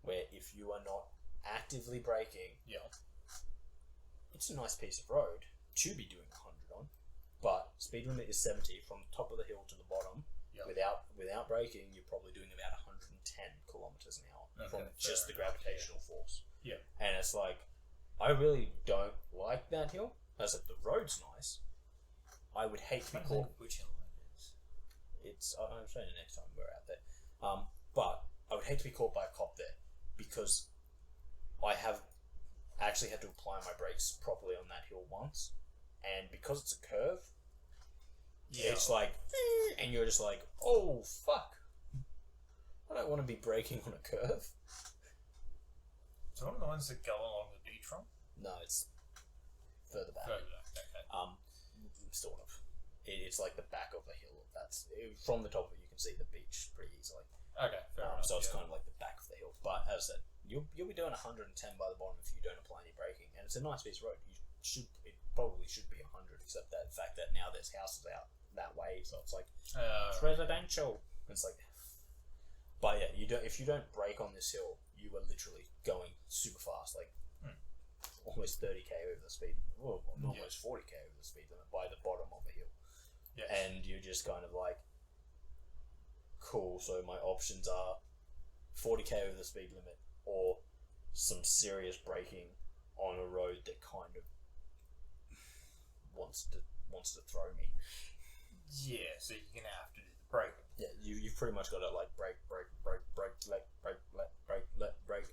where if you are not actively braking, it's a nice piece of road to be doing 100 on, but speed limit is 70 from the top of the hill to the bottom. Without braking, you're probably doing about 110 kilometers an hour from just the gravitational force. Yeah. And it's like, I really don't like that hill. As if the road's nice, I would hate to be caught. Which hill that is? I'll show you next time we're out there. But I would hate to be caught by a cop there, because I have actually had to apply my brakes properly on that hill once, and because it's a curve, it's like, and you're just like, oh fuck, I don't want to be braking on a curve. Is it one of the ones that go along the beach from? No, it's further back. Okay. Sort of. It's like the back of the hill. From the top of it, you can see the beach pretty easily. Okay, fair enough. So it's kind of like the back of the hill. But as I said, you'll be doing 110 by the bottom if you don't apply any braking, and it's a nice piece of road. It probably should be 100, except that the fact that now there's houses out that way, so it's like it's residential. It's like, but yeah, if you don't brake on this hill, you are literally going super fast, like almost 30k over the speed, almost 40k over the speed limit by the bottom of the hill. Yes. And you're just kind of like, cool. So my options are 40k over the speed limit, or some serious braking on a road that kind of wants to throw me. Yeah, so you're gonna have to do the braking. Yeah, you've pretty much got to like brake, let,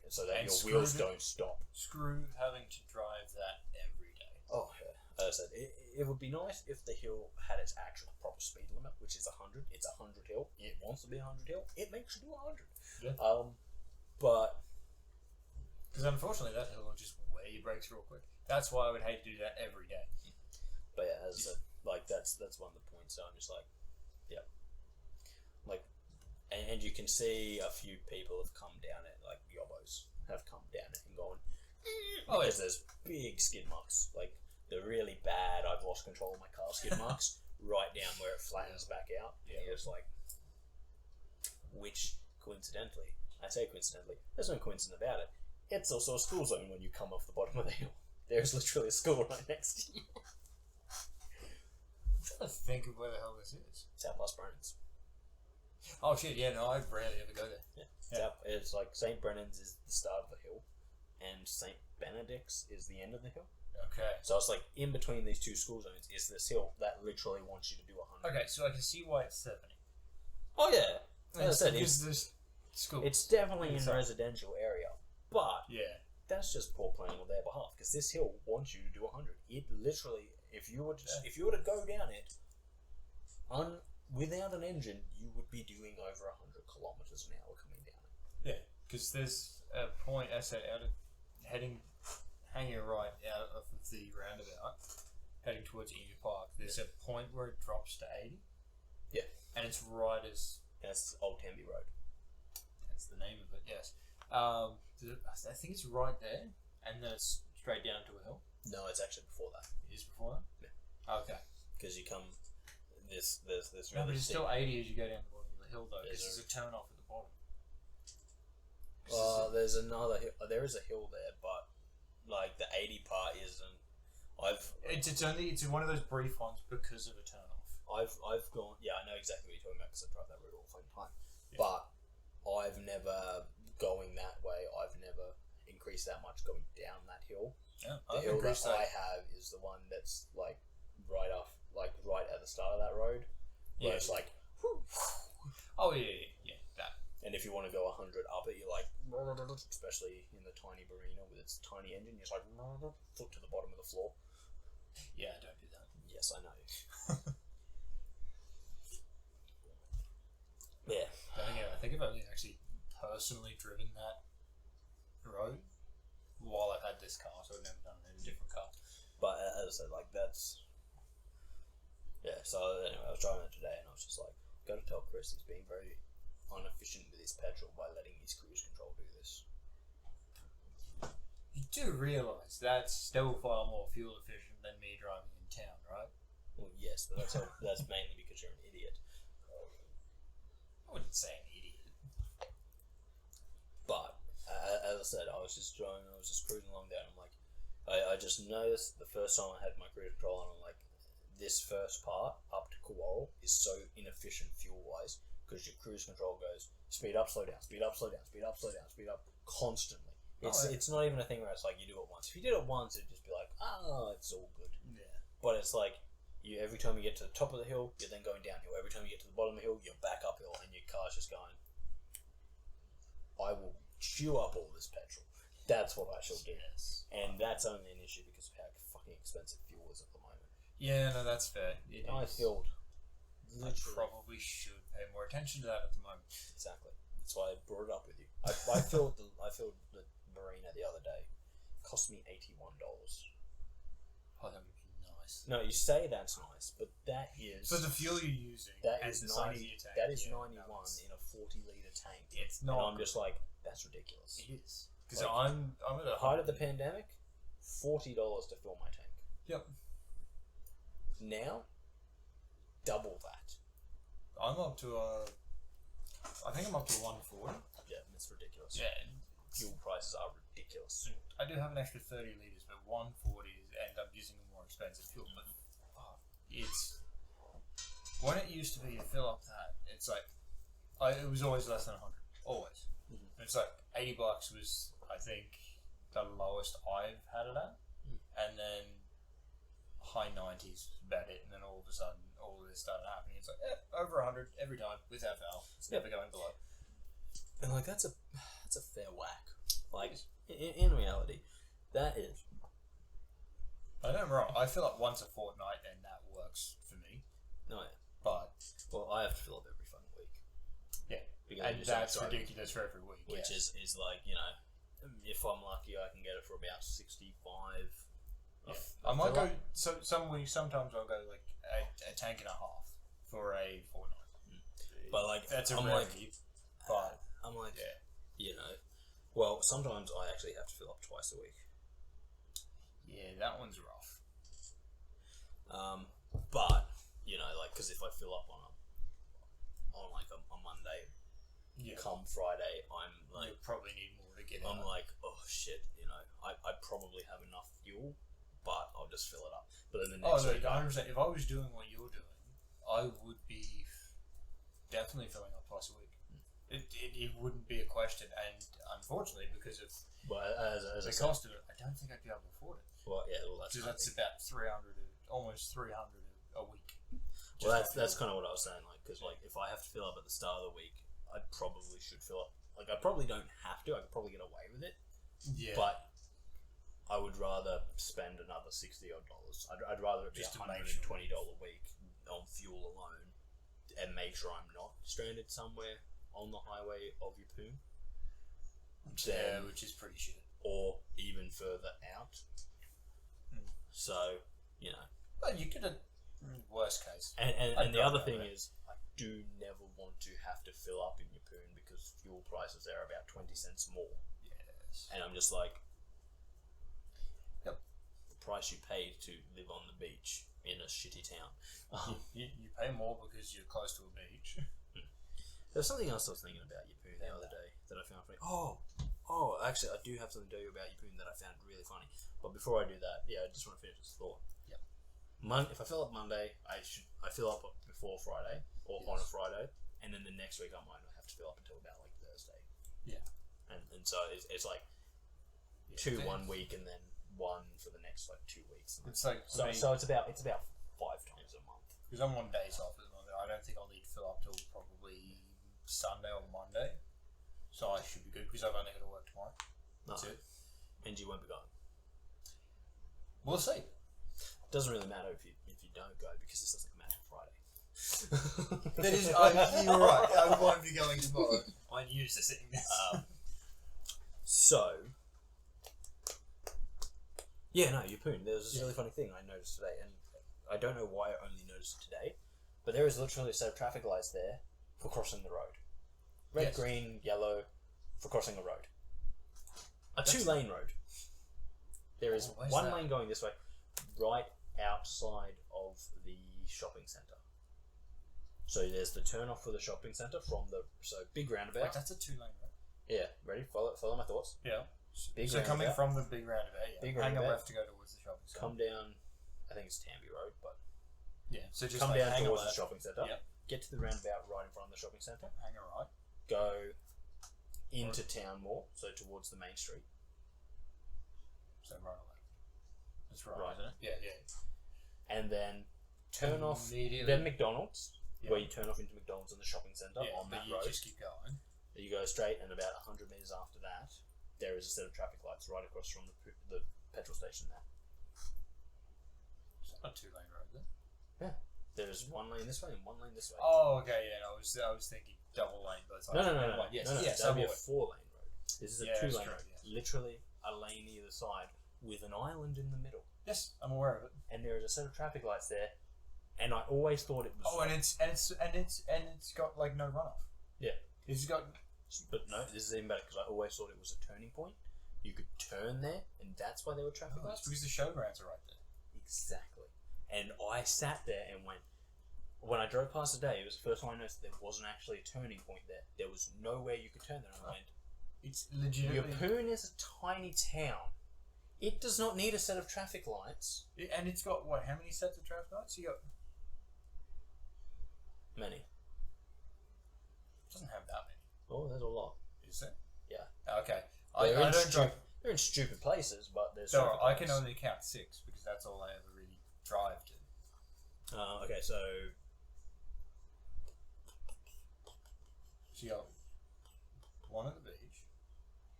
so that your wheels don't stop. Screw having to drive that every day. Oh, yeah. As I said, it would be nice if the hill had its actual proper speed limit, which is 100. It's 100 hill. It wants to be 100 hill. It makes you do 100. Yeah. But because unfortunately that hill will just wear your brakes real quick. That's why I would hate to do that every day. But yeah, as I said, like that's one of the points. So I'm just like, yeah, like, and you can see a few people have come down it, like yobbos have come down it and gone. Oh, because there's big skid marks, like the really bad I've lost control of my car skid marks, right down where it flattens back out. Yeah, it's like, which coincidentally, I say coincidentally, there's no coincidence about it. It's also a school zone when you come off the bottom of the hill. There's literally a school right next to you. I'm trying to think of where the hell this is. South Las Brennan's. Oh shit, yeah, no, I rarely ever go there. Yeah. It's like St. Brennan's is the start of the hill, and St. Benedict's is the end of the hill. Okay. So it's like in between these two school zones is this hill that literally wants you to do 100. Okay, so I can see why it's 70. Oh yeah. As I said, this school. It's definitely in a residential area, but yeah, that's just poor planning on their behalf, because this hill wants you to do 100. It literally, if you were to go down it, without an engine, you would be doing over 100 kilometers an hour coming down it. Yeah, because there's a point I said hanging right out of the roundabout, heading towards Emu Park. There's a point where it drops to 80. Yeah, and it's right as that's Old Tenby Road. That's the name of it. Yes. I think it's right there, and then it's straight down to a hill. No, it's actually before that. It is before that? Yeah. Okay. Because you come this really no, but it's still 80 as you go down the bottom of the hill, though, because there's a turn off at the bottom. There's another hill. There is a hill there, but like the 80 part isn't. It's one of those brief ones because of a turn off. I've gone. Yeah, I know exactly what you're talking about because I drive that route all the fucking time. Yeah. But I've never going that way. I've never increased that much going down that hill. Yeah, the hill that I have is the one that's like right at the start of that road. Where it's like. Oh yeah, that. And if you want to go 100 up it, you're like, especially in the tiny Barina with its tiny engine, you're just like foot to the bottom of the floor. Yeah, don't do that. Yes, I know. Yeah. But again, I think I've only actually personally driven that road while I've had this car, so I've never done it in a different car. But as I said, like that's. Yeah, so anyway, I was driving it today and I was just like, gotta tell Kris he's being very inefficient with his petrol by letting his cruise control do this. You do realise that's still far more fuel efficient than me driving in town, right? Well, yes, but that's mainly because you're an idiot. I wouldn't say an idiot. But, as I said, I was just cruising along there and I'm like, I just noticed the first time I had my cruise control on, I'm like, this first part up to Coral is so inefficient fuel-wise because your cruise control goes speed up, slow down, speed up, slow down, speed up, slow down, speed up constantly. It's not even a thing where it's like you do it once. If you did it once, it'd just be like, it's all good. Yeah. But it's like every time you get to the top of the hill, you're then going downhill. Every time you get to the bottom of the hill, you're back uphill, and your car's just going, I will chew up all this petrol. That's what I shall do. Yes. And that's only an issue because of how fucking expensive fuel is at the moment. Yeah, no, that's fair. I filled. I probably should pay more attention to that at the moment. Exactly. That's why I brought it up with you. I filled the Marina the other day. It cost me $81. Oh, that would be nice. No, you say that's nice, but that is. For the fuel you're using, that is 90. That is 91 in a 40-litre tank. It's not. And I'm just like, that's ridiculous. It is. Because I'm at the height of the pandemic, $40 to fill my tank. Yep. Now, double that. I'm up to I think I'm up to 140. Yeah, it's ridiculous. Yeah. Fuel prices are ridiculous. I do have an extra 30 litres, but 140 end up using a more expensive fuel. But it's when it used to be to fill up that, it's like it was always less than 100, always. Mm-hmm. It's like $80 was I think the lowest I've had it at, and then high 90s was about it, and then all of a sudden all of this started happening. It's like over 100 every time without valve. It's never going below. And like that's a fair whack. Like, in reality, that is. I know I'm wrong. I fill up once a fortnight and that works for me. No, yeah. But... Well, I have to fill up every fucking week. Yeah. Because and that's ridiculous for every week. Which is like, you know, if I'm lucky, I can get it for about 65. Yeah. I might go... So some weeks, sometimes I'll go like a tank and a half for a fortnight. But like... That's a rarity. But... I'm like... Yeah. You know... Well, sometimes I actually have to fill up twice a week. Yeah, that one's rough. But you know, like, because if I fill up on like a Monday, come Friday, I'm like, you probably need more to get. I'm like, oh shit, you know, I probably have enough fuel, but I'll just fill it up. But then the next week, 100%. If I was doing what you're doing, I would be definitely filling up twice a week. It wouldn't be a question, and unfortunately, because of the cost of it, I don't think I'd be able to afford it. Well, yeah, well, that's about 300, almost 300 a week. Well, that's kind of what I was saying. Like, because like if I have to fill up at the start of the week, I probably should fill up. Like, I probably don't have to. I could probably get away with it. Yeah. But I would rather spend another $60 odd. I'd rather it be $120 a week on fuel alone, and make sure I'm not stranded somewhere on the highway of Yeppoon. Yeah, which is pretty shit. Or even further out. So, you know. Well, you could have... Worst case. And the other thing is, I do never want to have to fill up in Yeppoon because fuel prices there are about 20 cents more. Yes. And I'm just like... Yep. The price you pay to live on the beach in a shitty town. You pay more because you're close to a beach. There's something else I was thinking about Yeppoon the other day that I found funny. Oh, actually, I do have something to tell you about Yeppoon that I found really funny. But before I do that, I just want to finish this thought. Yep. If I fill up Monday, I fill up before Friday or on a Friday, and then the next week I might not have to fill up until about like Thursday. Yeah. And so it's like two 1 week and then one for the next like 2 weeks. It's like so it's about 5 times a month. Because I'm on days off at the moment. I don't think I'll need to fill up till probably Sunday or Monday. So I should be good because I've only got to work tomorrow. That's it. And you won't be going. We'll see. It doesn't really matter if you don't go because this doesn't come out on Friday. That is, you're right. I won't be going tomorrow. I use this thing. Yeppoon. There was this really funny thing I noticed today, and I don't know why I only noticed it today, but there is literally a set of traffic lights there for crossing the road. Red, green, yellow for crossing a road. A 2-lane road. There is one lane going this way, right outside of the shopping centre. So there's the turn off for the shopping centre from big roundabout. Wait, that's a 2-lane road. Yeah, ready? Follow my thoughts. Yeah. Big so coming from the big roundabout, hang a left to go towards the shopping centre. Come down, I think it's Tamby Road, but so just come like down towards the shopping centre. Yep. Get to the roundabout right in front of the shopping centre. Hang a right. Go into town more, so towards the main street. So right or left? That's right, isn't it? Yeah. And then turn off. Then McDonald's, where you turn off into McDonald's in the shopping centre on that road. Just keep going. You go straight, and about 100 metres after that, there is a set of traffic lights right across from the petrol station there. It's not a 2-lane road then. Yeah. There's 1 lane this way and 1 lane this way. Oh, okay, yeah. I was thinking double lane, but it's like no. Yes, that'd be a 4-lane road. This is a 2-lane road. Yes. Literally a lane either side with an island in the middle. Yes, I'm aware of it. And there is a set of traffic lights there, and I always thought it was. Oh, and it's got like no runoff. Yeah, it's got. But no, this is even better because I always thought it was a turning point. You could turn there, and that's why there were traffic lights. It's because the showgrounds are right there. Exactly. And I sat there and went. When I drove past today, it was the first time I noticed there wasn't actually a turning point there. There was nowhere you could turn there. And I went, it's legitimately... Yeppoon is a tiny town. It does not need a set of traffic lights. And it's got, how many sets of traffic lights? You got... Many. It doesn't have that many. Oh, there's a lot. Is it? Yeah. Okay. They're in stupid places, but there's... So I can only count 6, because that's all I ever really drive to. Okay, so... So you got one at the beach.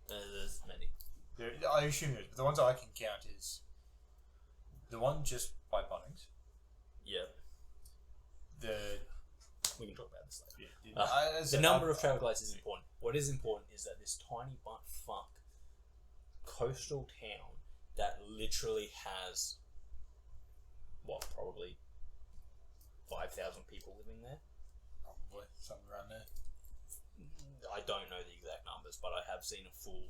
There's many. I assume there is, but the ones I can count is the one just by Bunnings. Yeah. We can talk about this later. Yeah. The number of traffic lights is important. What is important is that this tiny butt fuck coastal town that literally has probably 5,000 people living there. Probably somewhere around there. I don't know the exact numbers, but I have seen a full.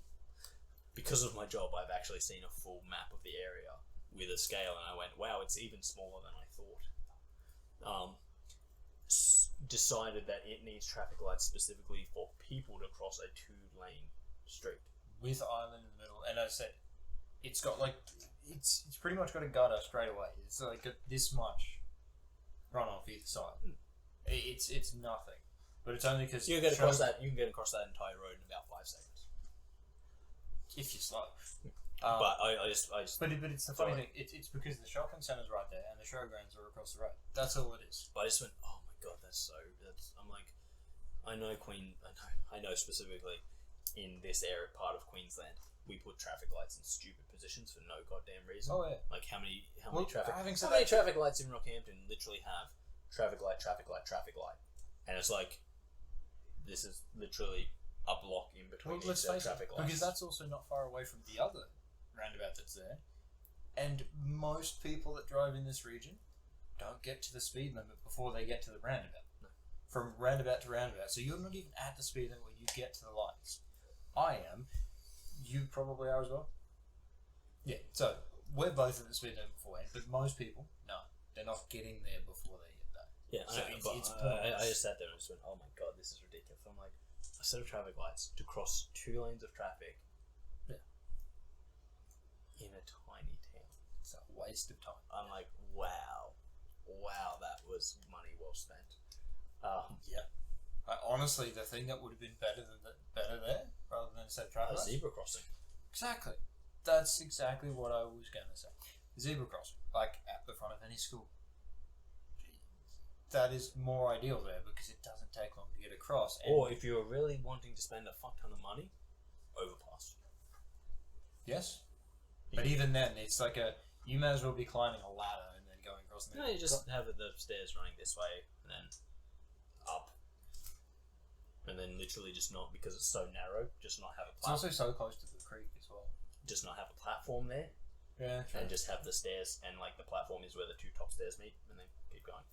Because of my job, I've actually seen a full map of the area with a scale, and I went, "Wow, it's even smaller than I thought." Decided that it needs traffic lights specifically for people to cross a 2-lane street with island in the middle. And as I said, it's got it's pretty much got a gutter straight away. It's like this much runoff either side. It's nothing, but it's only because you can get across that. You can get across that entire road in about 5 seconds if you're slow. But I just. But it's the funny thing. It's because the shopping centre's right there and the showgrounds are across the road. That's all it is. But I just went, oh my god, I'm like, I know specifically in this area part of Queensland, we put traffic lights in stupid positions for no goddamn reason. Oh yeah. Like how many traffic lights in Rockhampton literally have traffic light, and it's like, this is literally a block in between each traffic lights. Because that's also not far away from the other roundabout that's there, and most people that drive in this region don't get to the speed limit before they get to the roundabout. No. From roundabout to roundabout, so you're not even at the speed limit when you get to the lights. I am. You probably are as well. Yeah. So we're both at the speed limit beforehand, but most people, no, they're not getting there before they hit that. Yeah. So I just sat there and just went, oh my god, this is ridiculous. I'm like, a set of traffic lights to cross 2 lanes of traffic. Yeah. In a tiny town. It's a waste of time. I'm like, wow, that was money well spent. Yeah. Honestly, the thing that would have been better there, rather than say traffic lights. Zebra crossing. Exactly. That's exactly what I was going to say. Zebra crossing, like at the front of any school. That is more ideal there because it doesn't take long to get across. Or if you're really wanting to spend a fuck ton of money, overpass. Yes. But even then, it's like you may as well be climbing a ladder and then going across. No, you just have the stairs running this way and then up. And then literally just not, because it's so narrow, just not have a platform. It's also so close to the creek as well. Just not have a platform there. Yeah, true. And just have the stairs, and like the platform is where the 2 top stairs meet, and then keep going.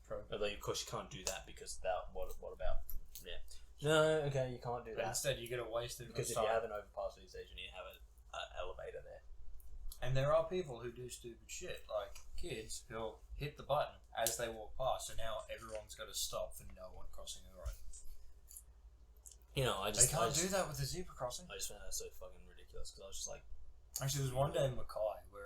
True. Although of course you can't do that because what about? Yeah. No, okay, you can't do that. Instead, you get a wasted. Because if you have an overpass these days, you need to have an elevator there. And there are people who do stupid shit, like kids who'll hit the button as they walk past, so now everyone's got to stop for no one crossing the road. You know, they can't do that with the zebra crossing. I just found that so fucking ridiculous because I was just like, actually, there was one day in Mackay where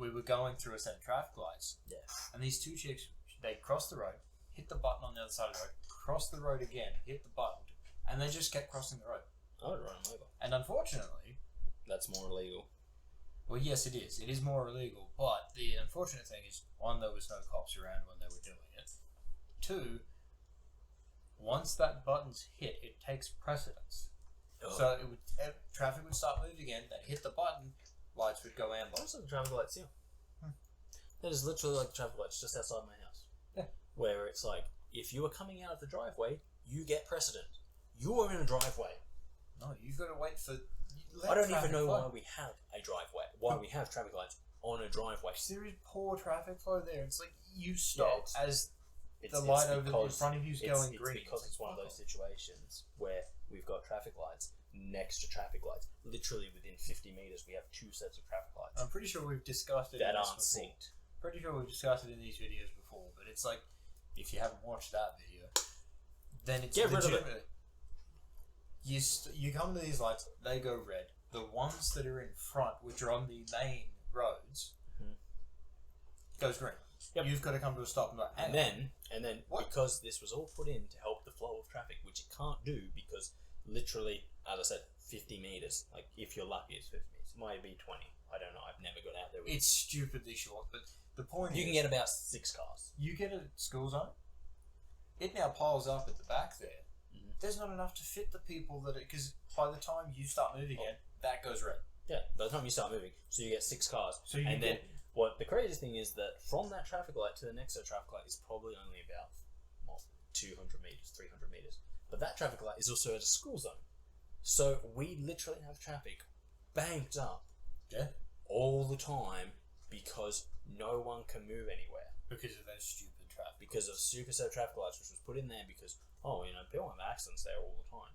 we were going through a set of traffic lights, yeah, and these 2 chicks, they crossed the road, hit the button on the other side of the road, crossed the road again, hit the button, and they just kept crossing the road. I would run them over. And unfortunately, that's more illegal. Well, yes, it is. It is more illegal, but the unfortunate thing is, 1, there was no cops around when they were doing it. 2, once that button's hit, it takes precedence. Oh. So traffic would start moving again, they'd hit the button, lights would go amber. That's like the traffic lights here. That is literally like the traffic lights just outside my house. Yeah. Where it's like, if you are coming out of the driveway, you get precedent. You are in a driveway. No, you've got to wait for... I don't even know why we have a driveway. Why we have traffic lights on a driveway. There is poor traffic flow there. It's like you stop as the light over in front of you is going green. It's because it's one of those situations where we've got traffic lights next to traffic lights. Literally within 50 metres we have 2 sets of traffic lights. I'm pretty sure we've discussed it that aren't synced. Pretty sure we've discussed it in these videos before, but it's like, if you haven't watched that video, then it's legitimate. You come to these lights, they go red. The ones that are in front, which are on the main roads, goes green. Yep. You've got to come to a stop and go, and then because this was all put in to help the flow of traffic, which it can't do because literally, as I said, 50 metres. Like, if you're lucky, it's 50 metres. It might be 20. I don't know. I've never got out there. It's stupidly short, but the point you can get about 6 cars. You get a school zone. It now piles up at the back there. there's not enough to fit the people that because by the time you start moving again, that goes red. Yeah, by the time you start moving, so you get 6 cars. So and then what the craziest thing is that from that traffic light to the next traffic light is probably only about 200 meters, 300 meters. But that traffic light is also at a school zone. So we literally have traffic banked up all the time because no one can move anywhere. Because of those stupid traffic. Because of super set traffic lights, which was put in there because, people have accidents there all the time.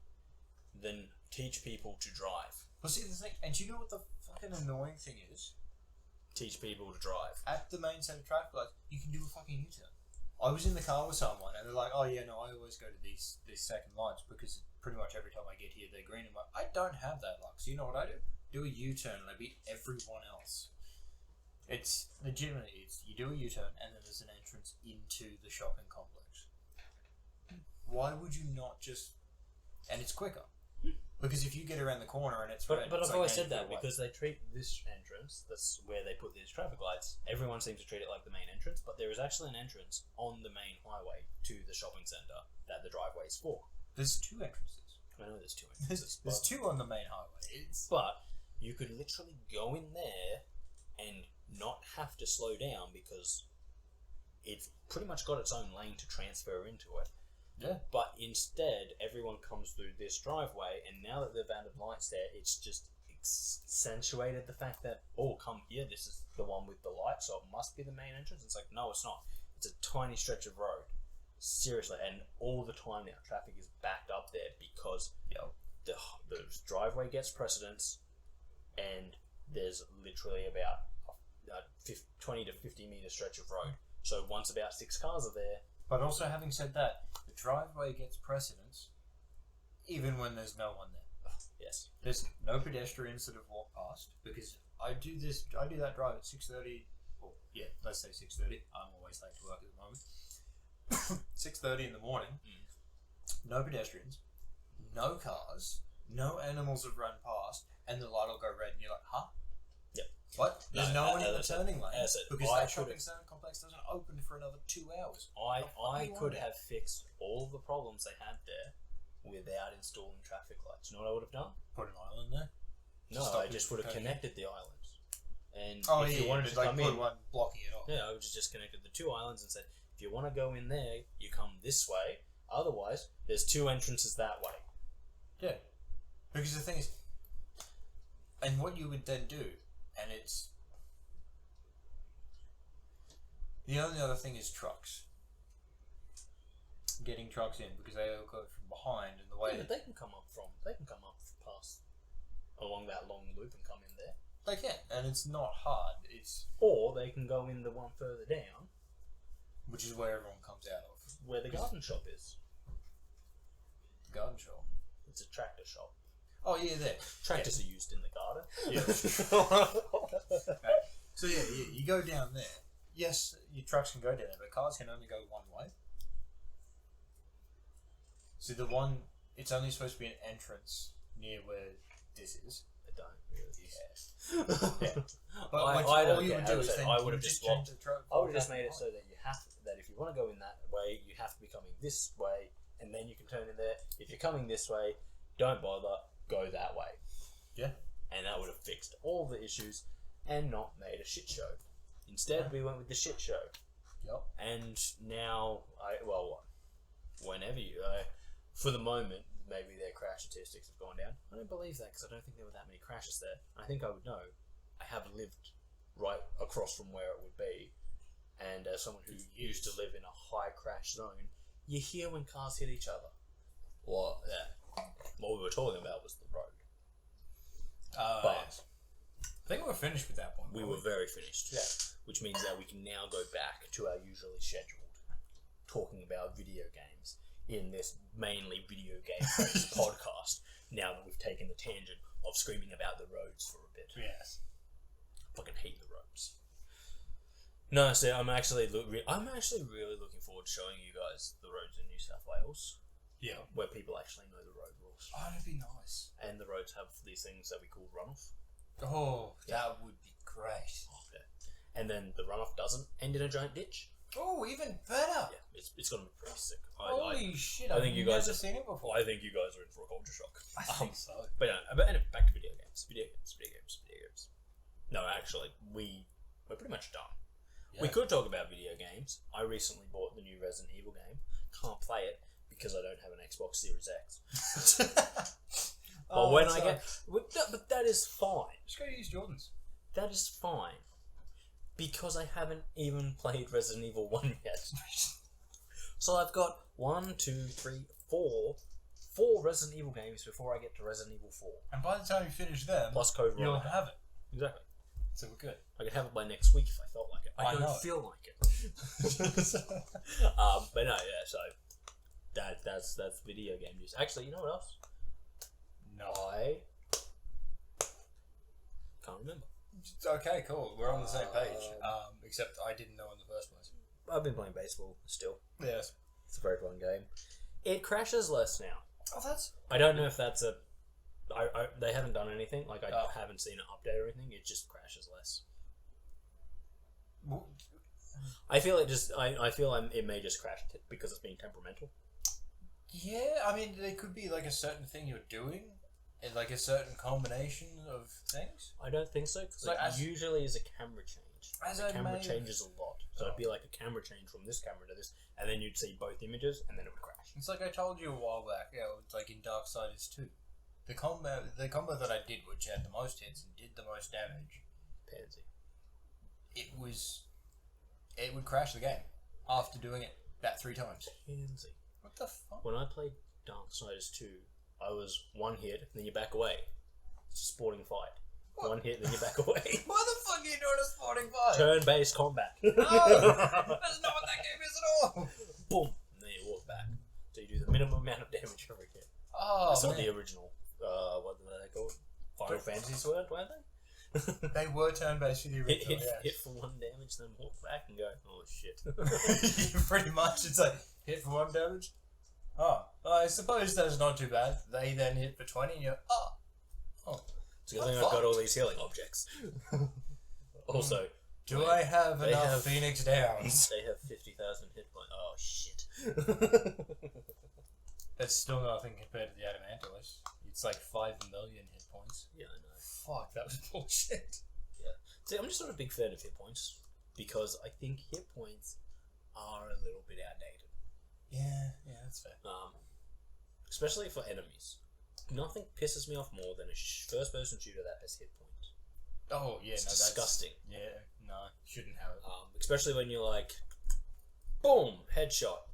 Then teach people to drive. Well, see, the thing, and do you know what the fucking annoying thing is? Teach people to drive. At the main set of traffic lights, you can do a fucking U-turn. I was in the car with someone, and they're like, I always go to these second lights because pretty much every time I get here, they're green. I'm like, I don't have that luck. So you know what I do? Do a U-turn, and I beat everyone else. It's legitimately, you do a U-turn, and then there's an entrance into the shopping complex. Why would you not just... And it's quicker. Because if you get around the corner and it's red... But I've like always said that because they treat this entrance, that's where they put these traffic lights, everyone seems to treat it like the main entrance, but there is actually an entrance on the main highway to the shopping centre that the driveway is for. There's 2 entrances. I know there's 2 entrances. There's 2 on the main highway. But you could literally go in there and not have to slow down because it's pretty much got its own lane to transfer into it. Yeah. But instead, everyone comes through this driveway, and now that they've added lights there, it's just accentuated the fact that, come here, this is the one with the light, so it must be the main entrance. It's like, no, it's not. It's a tiny stretch of road. Seriously, and all the time now, traffic is backed up there because the driveway gets precedence, and there's literally about a 20 to 50 metre stretch of road. So once about 6 cars are there... But also, having said that, the driveway gets precedence even when there's no one there. Yes. There's no pedestrians that have walked past because I do that drive at 6:30. Well, yeah, let's say 6:30. I'm always late to work at the moment. 6:30 in the morning. No pedestrians, no cars, no animals have run past, and the light will go red, and you're like, huh? Yep. What? There's no one in the turning lane because that shopping centre complex doesn't open for another 2 hours. I could have fixed all the problems they had there without installing traffic lights. You know what I would have done? Put an island there? No, I just would have connected the islands. And if you wanted to like come in, one blocking it off. Yeah, I would have just connected the 2 islands and said, if you want to go in there, you come this way. Otherwise, there's 2 entrances that way. Yeah. Because the thing is, and what you would then do, and it's... The only other thing is trucks. Getting trucks in, because they all go from behind, and the way... Yeah, but they can come up past along that long loop and come in there. They can, and it's not hard. Or they can go in the one further down, which is where everyone comes out of. Where the garden shop is. The garden shop? It's a tractor shop. Oh, yeah, there. Tractors are used in the garden. Yeah. So, you go down there. Yes, your trucks can go down there, but cars can only go one way. So it's only supposed to be an entrance near where this is. I don't really care. Yeah. But I all you would do is then I would have just change the truck. I would have just made it so that that if you want to go in that way, you have to be coming this way, and then you can turn in there. If you're coming this way, don't bother, go that way. Yeah. And that would have fixed all the issues and not made a shit show. Instead, we went with the shit show. Yep. And now, for the moment, maybe their crash statistics have gone down. I don't believe that because I don't think there were that many crashes there. I think I would know. I have lived right across from where it would be, and as someone who used to live in a high crash zone, you hear when cars hit each other. What we were talking about was the road. But I think we were finished with that one. We were very finished. Yeah. Which means that we can now go back to our usually scheduled talking about video games in this mainly video game podcast. Now that we've taken the tangent of screaming about the roads for a bit. Yes. Fucking hate the roads. No, so I'm actually really looking forward to showing you guys the roads in New South Wales. Yeah. Where people actually know the road rules. Oh, that'd be nice. And the roads have these things that we call runoff. Oh, that would be great. Yeah. And then the runoff doesn't end in a giant ditch. Oh, even better. Yeah, it's gonna be pretty sick. Holy shit! I think you guys have seen it before. I think you guys are in for a culture shock. I think so. But anyway, back to video games. No, actually, we're pretty much done. Yeah. We could talk about video games. I recently bought the new Resident Evil game. Can't play it because I don't have an Xbox Series X. But when I get... But that is fine. Just go use Jordan's. That is fine. Because I haven't even played Resident Evil 1 yet. So I've got 4 Resident Evil games before I get to Resident Evil 4. And by the time you finish them, plus Code you'll have it. Exactly. So we're good. I could have it by next week if I felt like it. I don't feel like it. But no, yeah, so that's video game news. Actually, you know what else? No. I can't remember. Okay, cool. We're on the same page. Except I didn't know in the first place. I've been playing baseball still. Yes. It's a very fun game. It crashes less now. Oh, that's... I don't know if that's a... they haven't done anything. Like, I haven't seen an update or anything. It just crashes less. I feel it just... I feel it may just crash because it's being temperamental. Yeah, I mean, there could be, like, a certain thing you're doing. And, like, a certain combination of things. I don't think so, because usually is a camera change. The camera changes a lot. So it'd be like a camera change from this camera to this, and then you'd see both images, and then it would crash. It's like I told you a while back, it's like in Darksiders 2. The combo that I did, which had the most hits and did the most damage, Pansy. It would crash the game after doing it about 3 times. Pansy. What the fuck? When I played Darksiders 2, I was one hit, then you back away. It's a sporting fight. What? One hit, then you back away. Why the fuck are you doing a sporting fight? Turn-based combat. No! That's not what that game is at all! Boom! And then you walk back. So you do the minimum amount of damage every hit. Oh, that's not the original, what were they called? Final Fantasies weren't they? They were turn-based for the original, hit for 1 damage, then walk back and go, oh shit. Pretty much, it's like, hit for 1 damage? Oh, I suppose that's not too bad. They then hit for 20 and you're, oh. It's a good thing I've got all these healing objects. Also, I have enough Phoenix Downs? They have 50,000 hit points. Oh shit. That's still nothing compared to the Adamantilis. It's like 5 million hit points. Yeah, I know. Fuck, that was bullshit. Yeah. See, I'm just not a big fan of hit points because I think hit points are a little bit outdated. Yeah, that's fair. Especially for enemies. Nothing pisses me off more than a first-person shooter that has hit points. Oh, yeah, it's disgusting. Yeah, no, shouldn't have it. Especially when you're like, boom, headshot,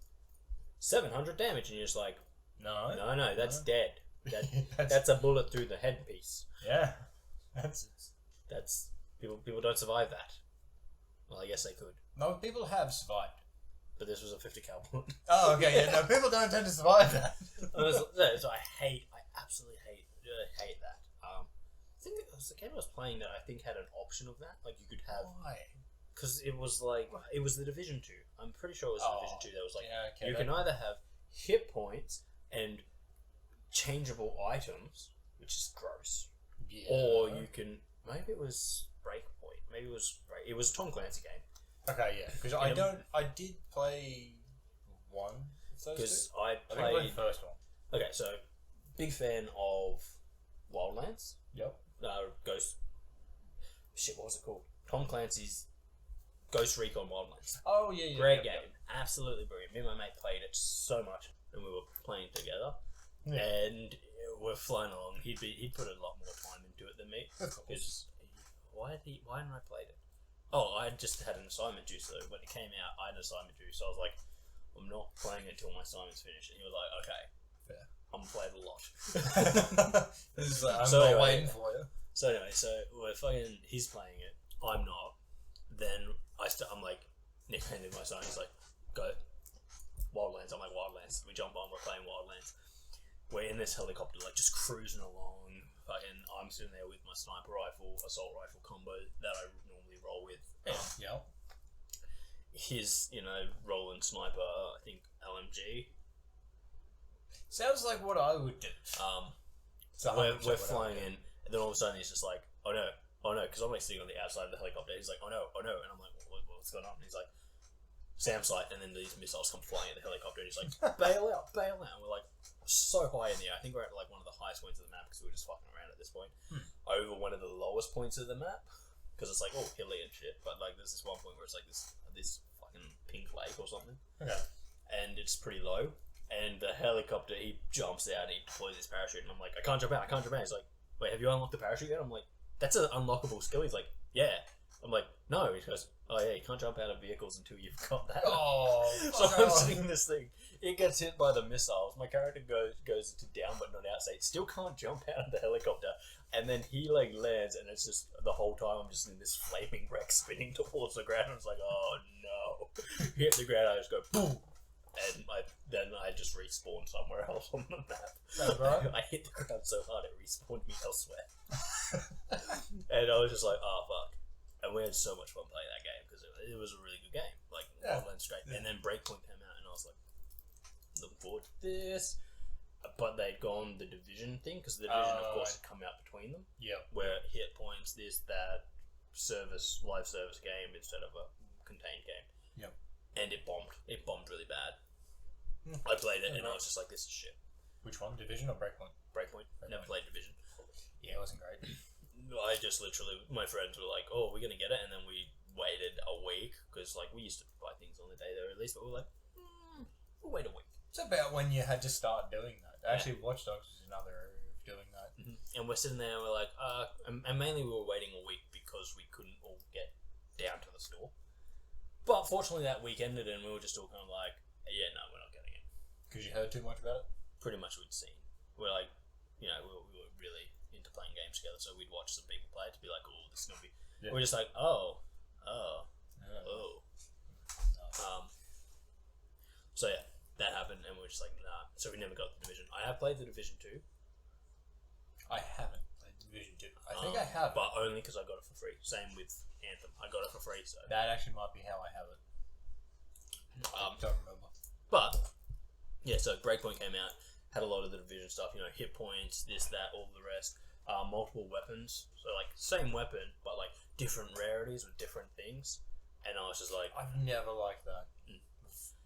700 damage, and you're just like, no, that's dead. That's a bullet through the headpiece. Yeah, that's people don't survive that. Well, I guess they could. No, people have survived. But this was a 50 cal bullet. Oh, okay, yeah, no, people don't tend to survive that. So I absolutely hate that. I think it was the game I was playing that I think had an option of that. Like you could have... Why? Because it was like... It was the Division 2. I'm pretty sure it was the Division 2 that was like... Yeah, okay, you can either have hit points and changeable items, which is gross. Yeah. Or you can... Maybe it was Breakpoint. Maybe it was... It was a Tom Clancy game. Okay, yeah. Because I did play one. Because I think I played the first one. Okay, so... Big fan of Wildlands. Yep. Ghost... Shit, what was it called? Tom Clancy's Ghost Recon Wildlands. Oh, yeah. Great game. Absolutely brilliant. Me and my mate played it so much and we were playing together. Yeah. And we're flying along. He'd put a lot more time into it than me. Because why hadn't I played it? Oh, I just had an assignment due, so when it came out, I had an assignment due, so I was like, I'm not playing it until my assignment's finished. And he was like, okay, fair. I'm playing a lot. I'm waiting for you. So anyway, he's playing it, I'm not. Then I'm like, Nick handed my assignment, he's like, go, Wildlands. I'm like, Wildlands. We jump on, we're playing Wildlands. We're in this helicopter, like, just cruising along. I'm sitting there with my sniper rifle, assault rifle combo that I normally roll with. Yeah. His, Roland sniper, I think LMG. Sounds like what I would do. We're flying in, and then all of a sudden he's just like, oh no, because I'm like sitting on the outside of the helicopter. He's like, oh no, and I'm like, what's going on? And he's like, Sam's like, and then these missiles come flying at the helicopter, and he's like, bail out. And we're like, so high in the air. I think we're at like one of the highest points of the map because we were just fucking around at this point. Over one of the lowest points of the map because it's like all hilly and shit. But like, there's this one point where it's like this fucking pink lake or something. Okay. And it's pretty low. And the helicopter, he jumps out and he deploys his parachute, and I'm like, I can't jump out. He's like, wait, have you unlocked the parachute yet? I'm like, that's an unlockable skill. He's like, yeah. I'm like, no. He goes, oh yeah, you can't jump out of vehicles until you've got that. Oh, so I'm seeing this thing. It gets hit by the missiles. My character goes to down but not out, so he still can't jump out of the helicopter. And then he like lands, and it's just the whole time I'm just in this flaming wreck spinning towards the ground. I was like, oh no. Hit the ground, I just go boom. And then I just respawned somewhere else on the map. That's right. I hit the ground so hard it respawned me elsewhere. And I was just like, oh fuck. And we had so much fun playing that game because it was a really good game. Like, Wildlands straight. Yeah. And then Breakpoint came out, and I was like, looking forward to this. But they'd gone the Division thing because the Division, of course, had come out between them. Yeah. Where hit points, this, that, live service game instead of a contained game. Yep. And it bombed. It bombed really bad. I played it, and I was just like, this is shit. Which one? Division or Breakpoint? Breakpoint. Never played Division. Yeah, it wasn't great. I just literally, my friends were like, oh, we're going to get it, and then we waited a week, because like, we used to buy things on the day they were released, but we were like, we'll wait a week. It's about when you had to start doing that. Actually, Watch Dogs was another area of doing that. And we're sitting there, and we're like, and mainly we were waiting a week because we couldn't all get down to the store. But fortunately that week ended, and we were just all kind of like, yeah, no, we're not getting it. Because you heard too much about it? Pretty much we'd seen. We're like, you know, we were really into playing games together, so we'd watch some people play it to be like, oh, this is going to be... Yeah. We're just like, oh. So yeah, that happened, and we're just like, nah. So we never got the Division. I have played the Division 2. I haven't played Division 2. I think I have. But only because I got it for free. Same with Anthem. I got it for free, so... That actually might be how I have it. I don't remember. But, yeah, so Breakpoint came out, had a lot of the Division stuff, you know, hit points, this, that, all the rest. Multiple weapons. So, like, same weapon, but, like, different rarities with different things. And I was just like... I've never liked that.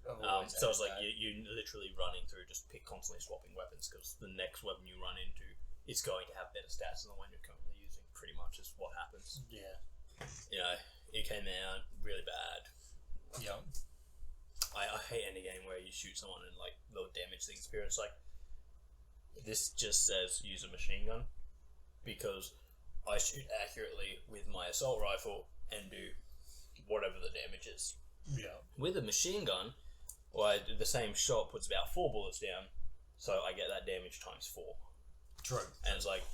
So it's like you literally running through, just constantly swapping weapons, because the next weapon you run into is going to have better stats than the one you're currently using. Pretty much is what happens. Yeah. You know, it came out really bad. Yeah. I hate any game where you shoot someone and like they'll damage the experience. Like, this just says use a machine gun, because I shoot accurately with my assault rifle and do whatever the damage is. Yeah. With a machine gun, the same shot puts about 4 bullets down, so I get that damage times 4. True. And it's like,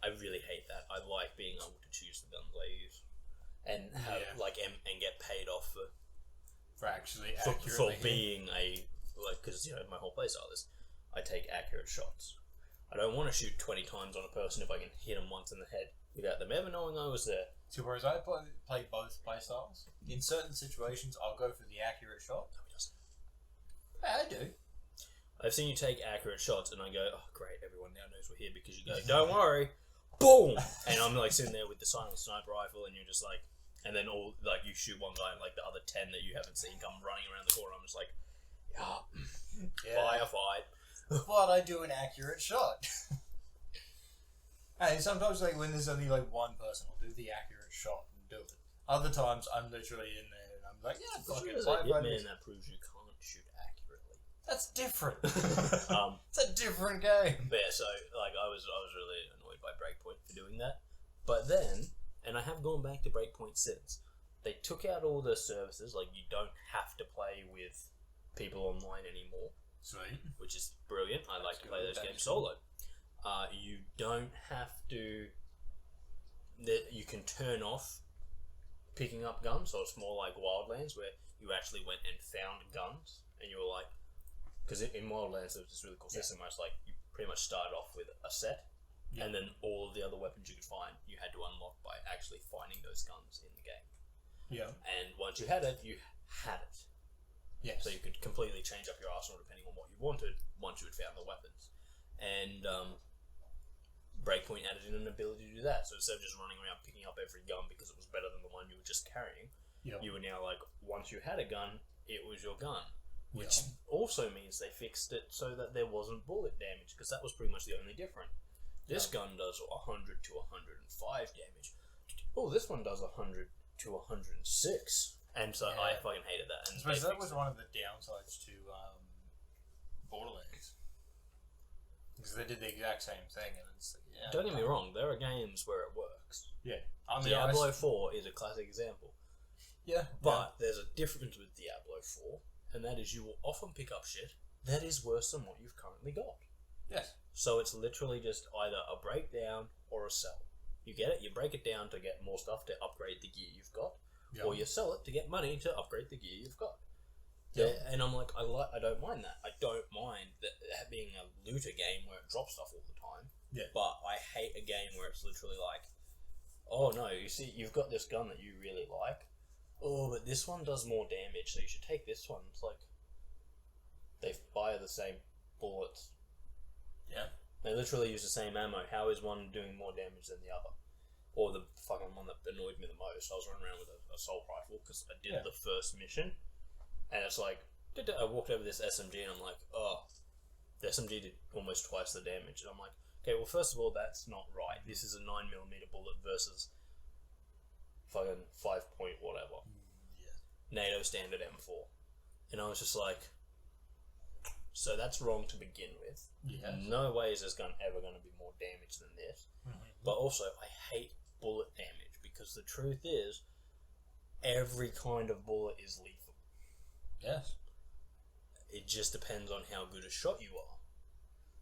I really hate that. I like being able to choose the guns I use, and have and get paid off for actually accurately for being because you know my whole playstyle is I take accurate shots. I don't want to shoot 20 times on a person if I can hit them once in the head without them ever knowing I was there. So whereas I play both playstyles, in certain situations I'll go for the accurate shot. I do. I've seen you take accurate shots, and I go, oh great, everyone now knows we're here, because you go, don't worry, boom, and I'm like sitting there with the silent sniper rifle, and you're just like, and then all like you shoot one guy, and like the other 10 that you haven't seen come running around the corner. I'm just like, firefight. But I do an accurate shot. Hey, sometimes like when there's only like one person, I'll do the accurate shot and do it. Other times I'm literally in there and I'm like, yeah, fuck it. Man, that proves you can't shoot accurately. That's different. It's a different game. But yeah, so like I was really annoyed by Breakpoint for doing that. But then, and I have gone back to Breakpoint since, they took out all the services. Like, you don't have to play with people online anymore. Sweet. Which is brilliant. I like to play those games solo. You don't have to... You can turn off picking up guns, so it's more like Wildlands, where you actually went and found guns, and you were like... Because in Wildlands, there's this really cool system where it's like, you pretty much started off with a set, and then all of the other weapons you could find, you had to unlock by actually finding those guns in the game. Yeah. And once you had it, you had it. Yes. So you could completely change up your arsenal depending on what you wanted once you had found the weapons. And Breakpoint added in an ability to do that. So instead of just running around picking up every gun because it was better than the one you were just carrying, you were now like, once you had a gun, it was your gun. Which also means they fixed it so that there wasn't bullet damage, because that was pretty much the only difference. This gun does 100 to 105 damage. Oh, this one does 100 to 106. And so I fucking hated that. And I suppose that was one of the downsides to Borderlands. Because they did the exact same thing. And it's don't get me wrong, there are games where it works. Yeah. Diablo 4 is a classic example. Yeah. But there's a difference with Diablo 4, and that is you will often pick up shit that is worse than what you've currently got. Yes. So it's literally just either a breakdown or a sell. You get it, you break it down to get more stuff to upgrade the gear you've got, or you sell it to get money to upgrade the gear you've got. Yeah, and I'm like, I don't mind that. I don't mind that being a looter game where it drops stuff all the time. Yeah. But I hate a game where it's literally like, oh no, you see, you've got this gun that you really like. Oh, but this one does more damage, so you should take this one. It's like, they fire the same bullets. Yeah. They literally use the same ammo. How is one doing more damage than the other? Or the fucking one that annoyed me the most, I was running around with an assault rifle because I did the first mission, and it's like, I walked over this SMG and I'm like, oh, the SMG did almost twice the damage. And I'm like, okay, well, first of all, that's not right. This is a 9mm bullet versus fucking 5 point whatever. NATO standard M4. And I was just like, so that's wrong to begin with. Yes. No way is this gun ever going to be more damage than this. But also, I hate bullet damage because the truth is, every kind of bullet is lethal. Yes. It just depends on how good a shot you are.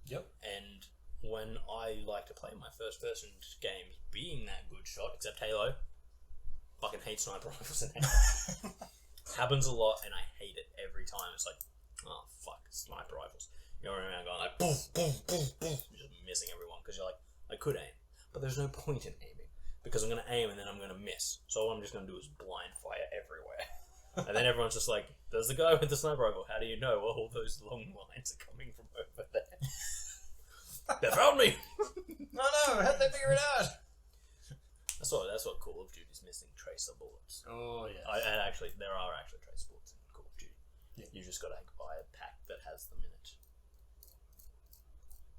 Yep. And when I like to play my first person games being that good shot, except Halo, fucking hate sniper rifles in Halo. Happens a lot and I hate it every time. It's like, oh fuck, sniper rifles. You're around going like boom, boom, boom, boom. You're just missing everyone because you're like, I could aim, but there's no point in aiming because I'm going to aim and then I'm going to miss. So all I'm just going to do is blind fire everywhere. And then everyone's just like, there's the guy with the sniper rifle. How do you know? Well, all those long lines are coming from over there. They found me! No, how'd they figure it out? That's what Call of Duty's missing, tracer bullets. Oh, yeah. There are actually tracer bullets in Call of Duty. Yeah. You just gotta buy a pack that has them in it.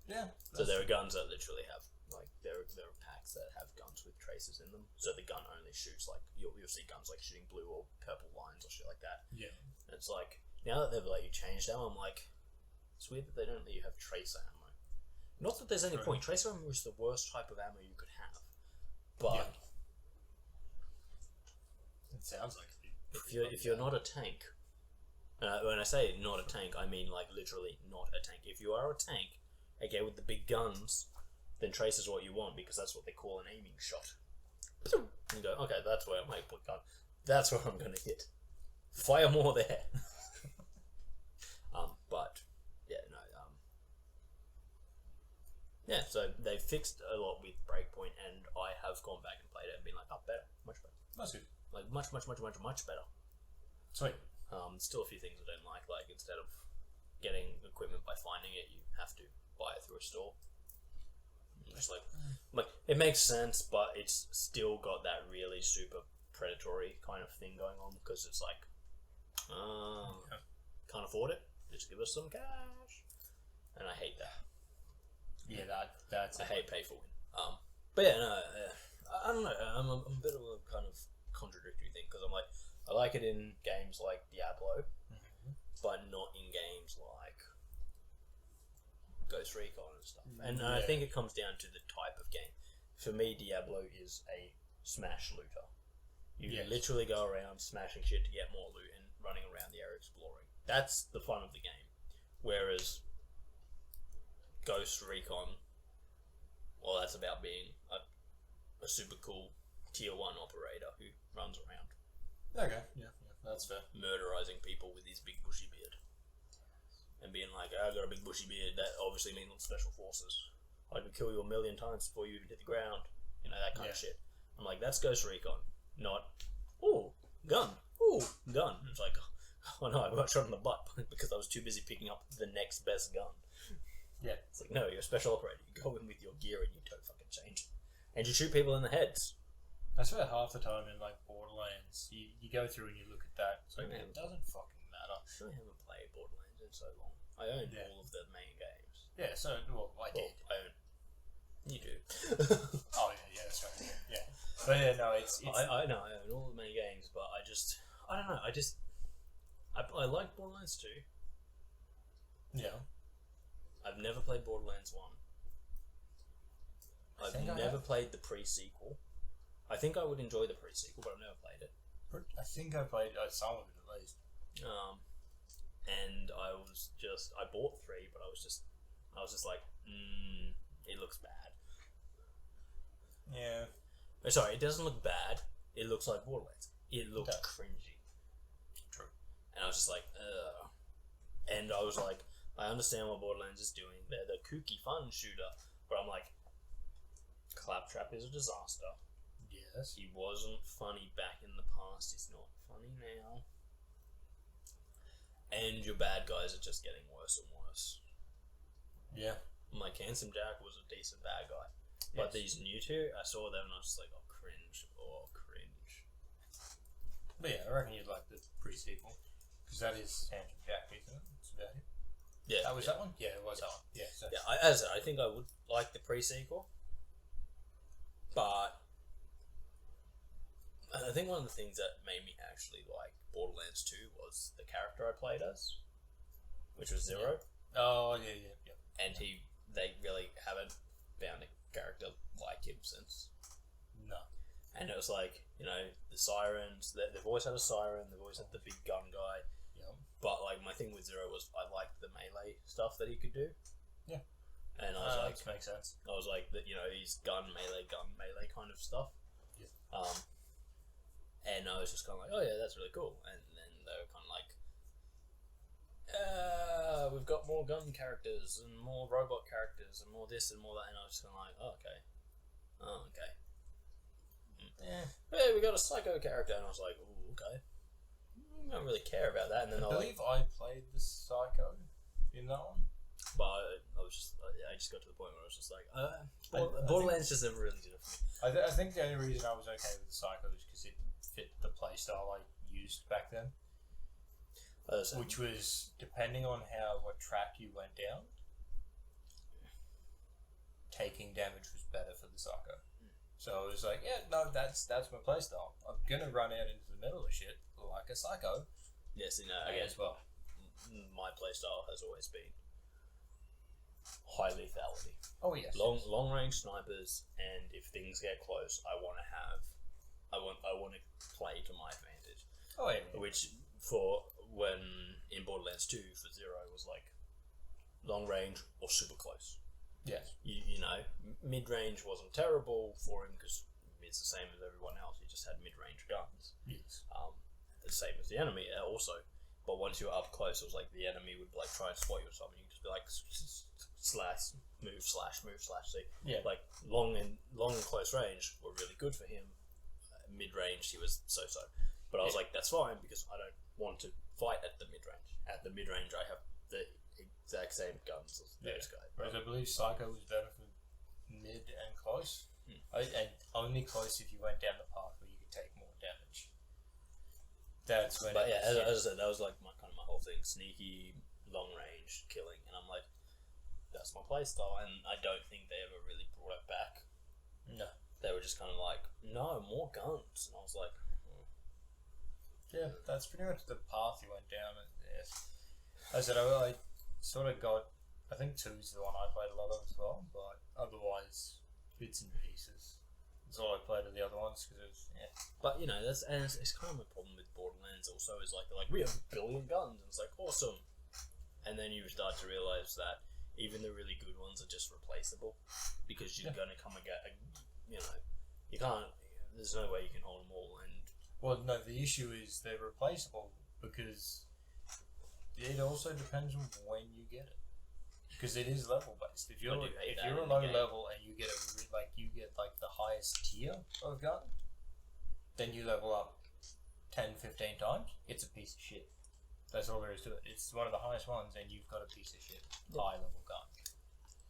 Yeah. So there are guns that literally have, like, there are packs that have guns with tracers in them. So the gun only shoots, like, you'll see guns, like, shooting blue or purple lines or shit like that. Yeah. And it's like, now that they've let you change them, I'm like, it's weird that they don't let you have tracer ammo. Not that there's any point. Tracer ammo is the worst type of ammo you could have. But it sounds like if you're not a tank, when I say not a tank, I mean like literally not a tank. If you are a tank, okay, with the big guns, then tracer's what you want because that's what they call an aiming shot. And you go, okay, that's where my gun. That's where I'm gonna hit. Fire more there. But yeah, so they fixed a lot with Breakpoint, and I have gone back and played it and been like, oh, better, much better. That's good. Like, much better. Sweet. Still a few things I don't like instead of getting equipment by finding it, you have to buy it through a store. It's like it makes sense, but it's still got that really super predatory kind of thing going on, because it's like, can't afford it, just give us some cash. And I hate that. Yeah, that's. I hate pay for win. But yeah, no, I don't know. I'm a bit of a kind of contradictory thing because I'm like, I like it in games like Diablo, but not in games like Ghost Recon and stuff. And I think it comes down to the type of game. For me, Diablo is a smash looter. You literally go around smashing shit to get more loot and running around the area exploring. That's the fun of the game. Whereas Ghost Recon, well, that's about being a super cool tier 1 operator who runs around. Okay, yeah, that's fair. Murderizing people with his big bushy beard. And being like, I've got a big bushy beard, that obviously means special forces. I could kill you 1,000,000 times before you even hit the ground. You know, that kind of shit. I'm like, that's Ghost Recon. Not, ooh, gun. It's like, oh no, I got shot in the butt because I was too busy picking up the next best gun. Yeah. It's like, no, you're a special operator. You go in with your gear and you don't fucking change. And you shoot people in the heads. I swear half the time in like Borderlands, you go through and you look at that, it's like, it doesn't fucking matter. I haven't played Borderlands in so long. I own all of the main games. Yeah, so, I did. I own. You do. Oh, yeah, that's right. Yeah. But yeah, no, it's I know, I own all the main games, but I don't know, I like Borderlands 2. Yeah. I've never played Borderlands 1. I've never played the pre-sequel. I think I would enjoy the pre-sequel, but I've never played it. I think I played some of it at least. And I bought 3, but I was just like, it looks bad. Yeah. Sorry, it doesn't look bad. It looks like Borderlands. It looks cringy. True. And I was just like, ugh. And I was like, I understand what Borderlands is doing. They're the kooky fun shooter. But I'm like, Claptrap is a disaster. Yes. He wasn't funny back in the past. He's not funny now. And your bad guys are just getting worse and worse. Yeah. Like, Handsome Jack was a decent bad guy. But these new two, I saw them and I was just like, oh, cringe. But yeah, I reckon you'd like the pre-sequel. Because that is Handsome Jack, isn't it? That's about it. Yeah. That was that one? Yeah, it was that one. Yeah. So. Yeah, as I said, I think I would like the pre-sequel. But I think one of the things that made me actually like Borderlands 2 was the character I played as, which was Zero. Yeah. Oh, yeah. And they really haven't found a character like him since. No. And it was like, the sirens, they've always had a siren, they've always had the big gun guy. Yeah. But, like, my thing with Zero was I liked the melee stuff that he could do. Yeah. And I was like... That makes sense. I was like, that he's gun, melee kind of stuff. Yeah. And I was just kind of like, oh yeah, that's really cool. And then they were kind of like, we've got more gun characters and more robot characters and more this and more that. And I was just kind of like, oh, okay. Yeah. Hey, we got a psycho character. And I was like, ooh, okay. I don't really care about that. And then I believe I played the psycho in that one. But I just got to the point where I was just like, Borderlands just never really did it for me. I think the only reason I was okay with the psycho is because it fit the playstyle I used back then. Which was, depending on what track you went down, taking damage was better for the psycho. So it was like, yeah, no, that's my playstyle. I'm gonna run out into the middle of shit like a psycho. Yes, again, as well. My playstyle has always been high lethality. Oh yes. Long range snipers, and if things get close, I want to play to my advantage. Oh yeah. Which for when in Borderlands 2 for Zero was like long range or super close. Yes. Mid range wasn't terrible for him because it's the same as everyone else. He just had mid range guns. Yes. The same as the enemy also. But once you were up close, it was like the enemy would like try and spot you or something. You could just be like slash move slash. See, yeah. Like long and close range were really good for him. Mid range, he was so. But I was like, that's fine because I don't want to fight at the mid range. At the mid range, I have the exact same guns as those guys. Whereas I believe Psycho was better for mid and close, and only close if you went down the path where you could take more damage. That's when. But yeah, as I said, that was like my whole thing: sneaky, long range killing, and I'm like, that's my playstyle, and I don't think they ever really brought it back. No, they were just kind of like, no, more guns, and I was like, yeah, that's pretty much the path you went down. And yes, as I said, I sort of got. I think 2 is the one I played a lot of as well, but otherwise bits and pieces. That's all I played of the other ones because it was But it's kind of a problem with Borderlands. Also, is like they're like, we have 1 billion guns, and it's like awesome, and then you start to realize that even the really good ones are just replaceable because you're going to come and get. You can't. There's no way you can hold them all. And well, no, the issue is they're replaceable because it also depends on when you get it. Because it is level based. If you're a low level and you get the highest tier of gun, then you level up 10, 15 times. It's a piece of shit. That's all there is to it. It's one of the highest ones, and you've got a piece of shit high level gun.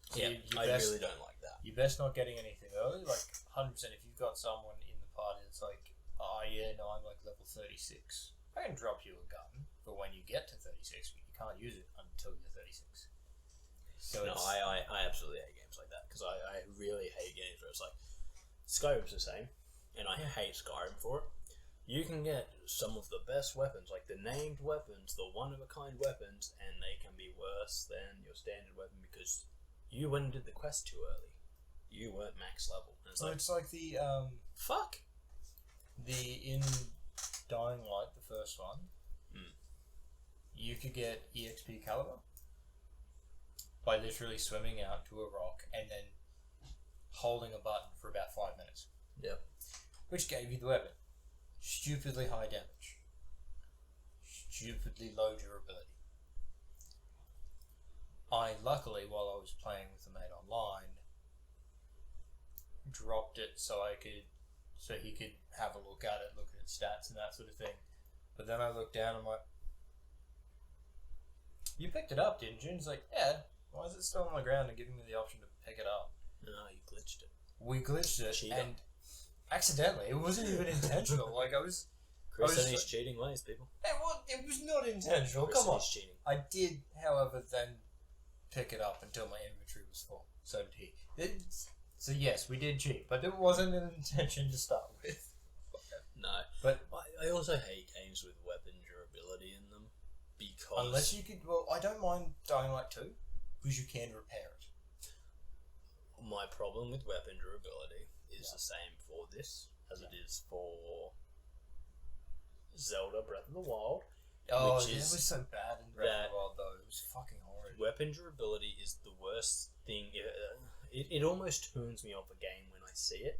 So I really don't like that. You're best not getting anything early. Like 100%. If you've got someone in the party that's like, oh yeah, no, I'm like level 36. I can drop you a gun. for when you get to 36, but you can't use it until you're 36. So no, I absolutely hate games like that, because I really hate games where it's like, Skyrim's the same, and I hate Skyrim for it. You can get some of the best weapons, like the named weapons, the one-of-a-kind weapons, and they can be worse than your standard weapon because you went and did the quest too early. You weren't max level. And it's like the fuck. In Dying Light, the first one, you could get EXP caliber by literally swimming out to a rock and then holding a button for about 5 minutes. Yep. Which gave you the weapon. Stupidly high damage. Stupidly low durability. I luckily, while I was playing with the mate online, dropped it so he could have a look at it, look at its stats and that sort of thing. But then I looked down and I'm like, you picked it up, didn't you? And he's like, yeah. Why is it still on the ground and giving me the option to pick it up? No, you glitched it. We glitched it, Cheater. and accidentally. It wasn't even intentional. Like Kris and his cheating ways, people. It was not intentional. Kris Come on. Cheating. I did, however, then pick it up until my inventory was full. So did he. So yes, we did cheat, but it wasn't an intention to start with. No, but I also hate games with weapon durability in them because unless you could. Well, I don't mind Dying Light 2 because you can repair it. My problem with weapon durability is the same for this as it is for Zelda Breath of the Wild. Oh, it was so bad in Breath of the Wild, though. It was fucking horrid. Weapon durability is the worst thing. It almost turns me off a game when I see it,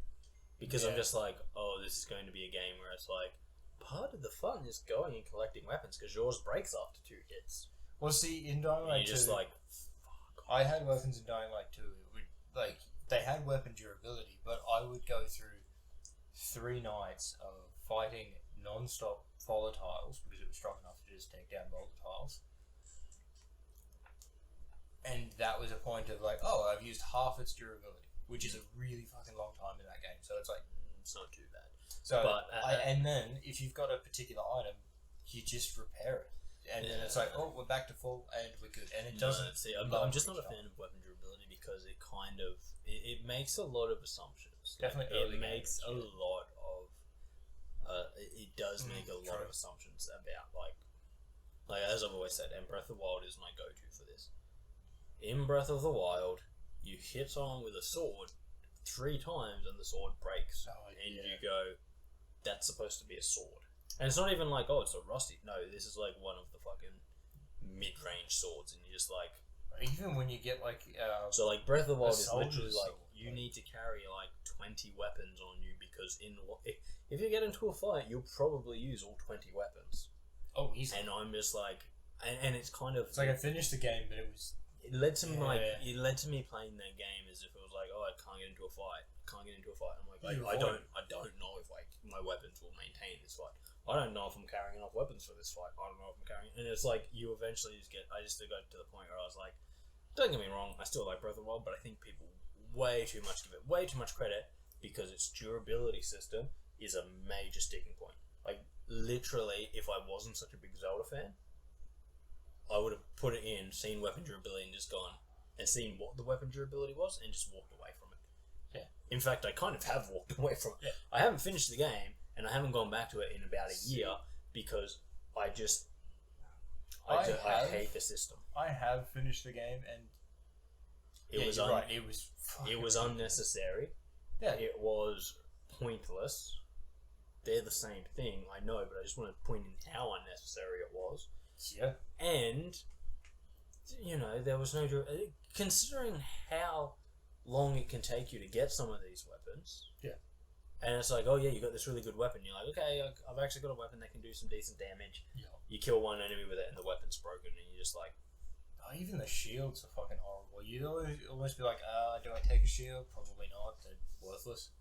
because I'm just like, oh, this is going to be a game where it's like, part of the fun is going and collecting weapons because yours breaks after 2 hits. Well, see, in Dying Light 2, just like, fuck. I had weapons in Dying Light 2. It would, like, they had weapon durability, but I would go through 3 nights of fighting non-stop volatiles because it was strong enough to just take down volatiles. And that was a point of like, oh, I've used half its durability, which is a really fucking long time in that game. So it's like, it's not too bad. So, and then if you've got a particular item, you just repair it. And then it's like, oh, we're back to full and we're good. And it doesn't. See, I'm just not a fan of weapon durability because it kind of it makes a lot of assumptions. Definitely, it makes a lot of. It does make a lot of assumptions about like as I've always said, and Breath of the Wild is my go-to for this. In Breath of the Wild, you hit someone with a sword 3 times and the sword breaks, you go, that's supposed to be a sword. And it's not even like, oh, it's a rusty. No, this is like one of the fucking mid-range swords, and you're just like... Even when you get like... so like Breath of the Wild is literally like, you need to carry like 20 weapons on you because if you get into a fight, you'll probably use all 20 weapons. Oh, easy. And I'm just like... And it's kind of... It's like I finished the game, but it was... It led to me playing that game as if it was like, oh, I can't get into a fight. I'm like, I don't know if like my weapons will maintain this fight. I don't know if I'm carrying enough weapons for this fight. I don't know if I'm carrying... And it's like, you eventually just get... I just got to the point where I was like, don't get me wrong, I still like Breath of the Wild, but I think people give it way too much credit because its durability system is a major sticking point. Like, literally, if I wasn't such a big Zelda fan, I would have put it in, seen weapon durability and just gone and seen what the weapon durability was and just walked away from it. Yeah. In fact, I kind of have walked away from it. Yeah. I haven't finished the game and I haven't gone back to it in about a year because I hate the system. I have finished the game and it was unnecessary. Yeah. It was pointless. They're the same thing, I know, but I just want to point in how unnecessary it was. Yeah. And, you know, there was no... Considering how long it can take you to get some of these weapons... Yeah. And it's like, oh yeah, you got this really good weapon. You're like, okay, I've actually got a weapon that can do some decent damage. Yeah. You kill one enemy with it and the weapon's broken and you're just like... Oh, even the shields are fucking horrible. You'd almost be like, do I take a shield? Probably not. They're worthless.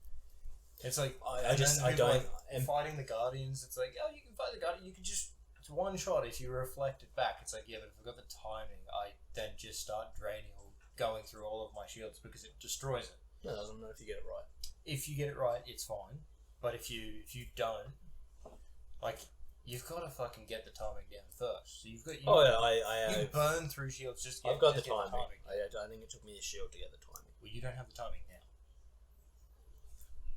It's like... fighting the Guardians, it's like, oh, you can fight the Guardian. You can just... It's one shot if you reflect it back. It's like, yeah, but if I've got the timing, I then just start draining or going through all of my shields because it destroys it. No, I don't know if you get it right. If you get it right, it's fine. But if you don't, like, you've got to fucking get the timing down first. So you've got. I burn through shields just to get. I've got the timing. timing. I think it took me a shield to get the timing. Well, you don't have the timing now.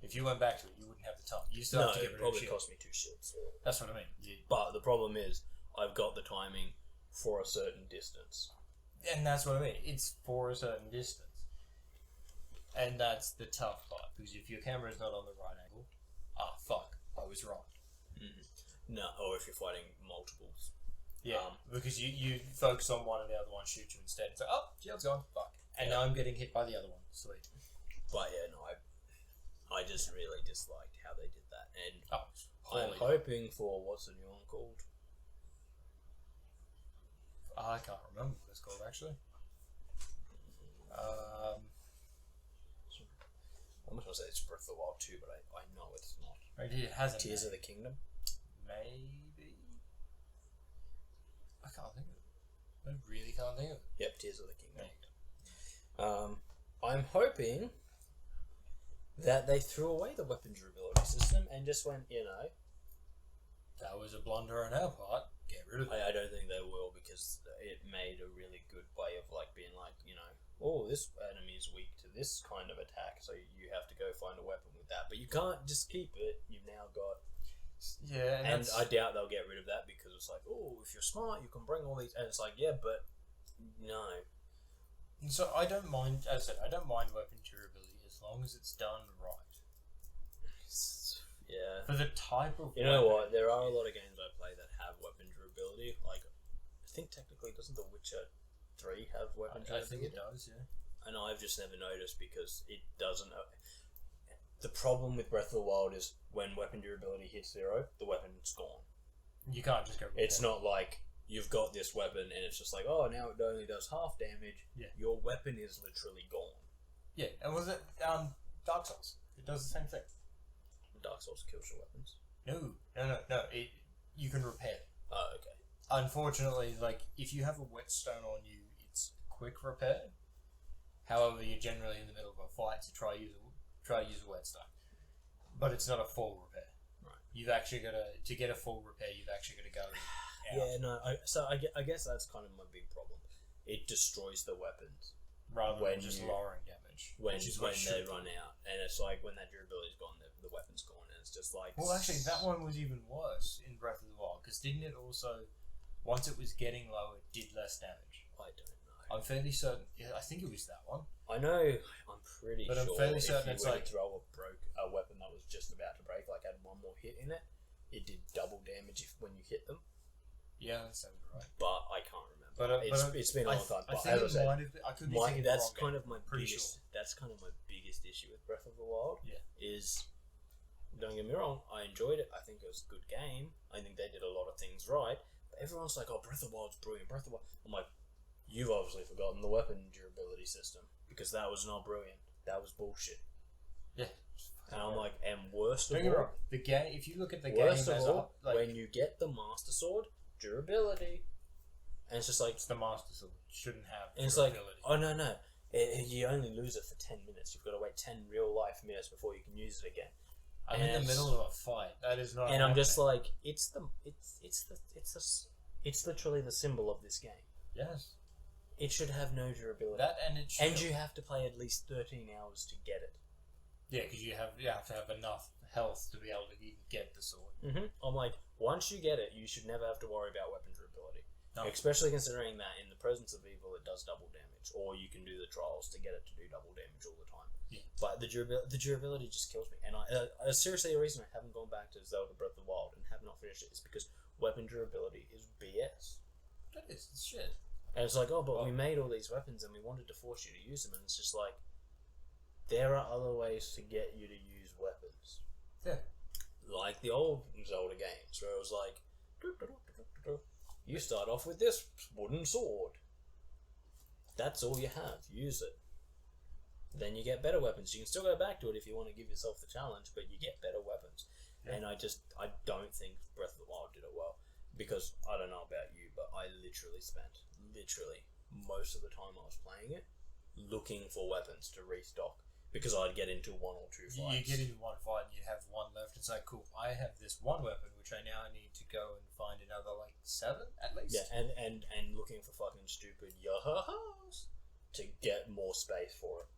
If you went back to it, you wouldn't have the time. You still have to get rid of it probably shield. cost me 2 shields. That's what I mean. But the problem is, I've got the timing for a certain distance. And that's what I mean. It's for a certain distance. And that's the tough part. Because if your camera is not on the right angle, fuck, I was wrong. Mm-hmm. No, or if you're fighting multiples. Yeah, because you focus on one and the other one shoots you instead. It's like, oh, shield's gone, fuck. And now I'm getting hit by the other one. Sweet. But yeah, no, I just really disliked how they did that. And I'm hoping for, what's the new one called? I can't remember what it's called, actually. I'm not going to say it's Breath of the Wild 2, but I know it's not. It hasn't. Tears of the Kingdom? Maybe? I can't think of it. I really can't think of it. Yep, Tears of the Kingdom. I'm hoping that they threw away the weapon durability system and just went, that was a blunder on our part. Get rid of it. I don't think they will, because it made a really good way of being like, oh, this enemy is weak to this kind of attack, so you have to go find a weapon with that. But you can't just keep it. You've now got... Yeah, and I doubt they'll get rid of that, because it's like, oh, if you're smart, you can bring all these... And it's like, yeah, but no. So I don't mind, as I said, I don't mind weapon durability as long as it's done right. Yeah. For the type of know what? There are a lot of games I play that have weapon durability. Like, I think technically, doesn't The Witcher 3 have weapon durability? I think it does, yeah. And I've just never noticed because it doesn't... The problem with Breath of the Wild is when weapon durability hits 0, the weapon's gone. You can't just go... It's not like you've got this weapon and it's just like, oh, now it only does half damage. Yeah. Your weapon is literally gone. Yeah, and was it Dark Souls? It does the same thing. Dark Souls kills your weapons. No. You can repair it. Oh, okay. Unfortunately, if you have a whetstone on you, it's quick repair. However, you're generally in the middle of a fight to try to use a whetstone, but it's not a full repair. Right. You've actually got to get a full repair. You've actually got to go. Yeah, no. I guess that's kind of my big problem. It destroys the weapons rather than just lowering damage. When they run out, and it's like when that durability's gone, the weapon's gone, and it's just like. Well, actually, that one was even worse in Breath of the Wild, because didn't it also, once it was getting low, it did less damage? I don't know. I'm fairly certain. Yeah, I think it was that one. I know. I'm pretty sure. But I'm fairly certain it's like throw a weapon that was just about to break, like had one more hit in it, it did double damage when you hit them. Yeah, that sounds right. But I can't remember. It's been a long time. But as I said, I could be thinking that's wrong, kind of my biggest. Sure. That's kind of my biggest issue with Breath of the Wild. Yeah. Is, don't get me wrong, I enjoyed it. I think it was a good game. I think they did a lot of things right. But everyone's like, "Oh, Breath of the Wild's brilliant." Breath of the Wild. I'm like, you've obviously forgotten the weapon durability system, because that was not brilliant. That was bullshit. Yeah. And I'm like, and worst of all, the game. If you look at the game as when you get the Master Sword, durability, and it's just like, it's the Master Sword. Shouldn't have. And it's like, oh no, you only lose it for 10 minutes. You've got to wait 10 real life minutes before you can use it again. I'm in the middle of a fight. That is not. And I'm just like, it's literally the symbol of this game. Yes. It should have no durability. And you have to play at least 13 hours to get it. Yeah, because you have to have enough health to be able to even get the sword. Mm-hmm. I'm like, once you get it, you should never have to worry about weapon durability. No. Especially considering that in the presence of evil, it does double damage, or you can do the trials to get it to do double damage all the time. Yeah. But the durability just kills me. And seriously, the reason I haven't gone back to Zelda Breath of the Wild and have not finished it is because weapon durability is BS. That is shit. And it's like, oh, but we made all these weapons and we wanted to force you to use them, and it's just like, there are other ways to get you to use weapons. Yeah. Like the old Zelda games, where it was like, you start off with this wooden sword. That's all you have. Use it. Then you get better weapons. You can still go back to it if you want to give yourself the challenge, but you get better weapons. Yeah. And I don't think Breath of the Wild did it well. Because, I don't know about you, but I literally spent most of the time I was playing it looking for weapons to restock. Because I'd get into 1 or 2 fights. You get into one fight and you have one left. It's like, cool, I have this one weapon, which I now need to go and find another, 7 at least. Yeah, and looking for fucking stupid yahas to get more space for it.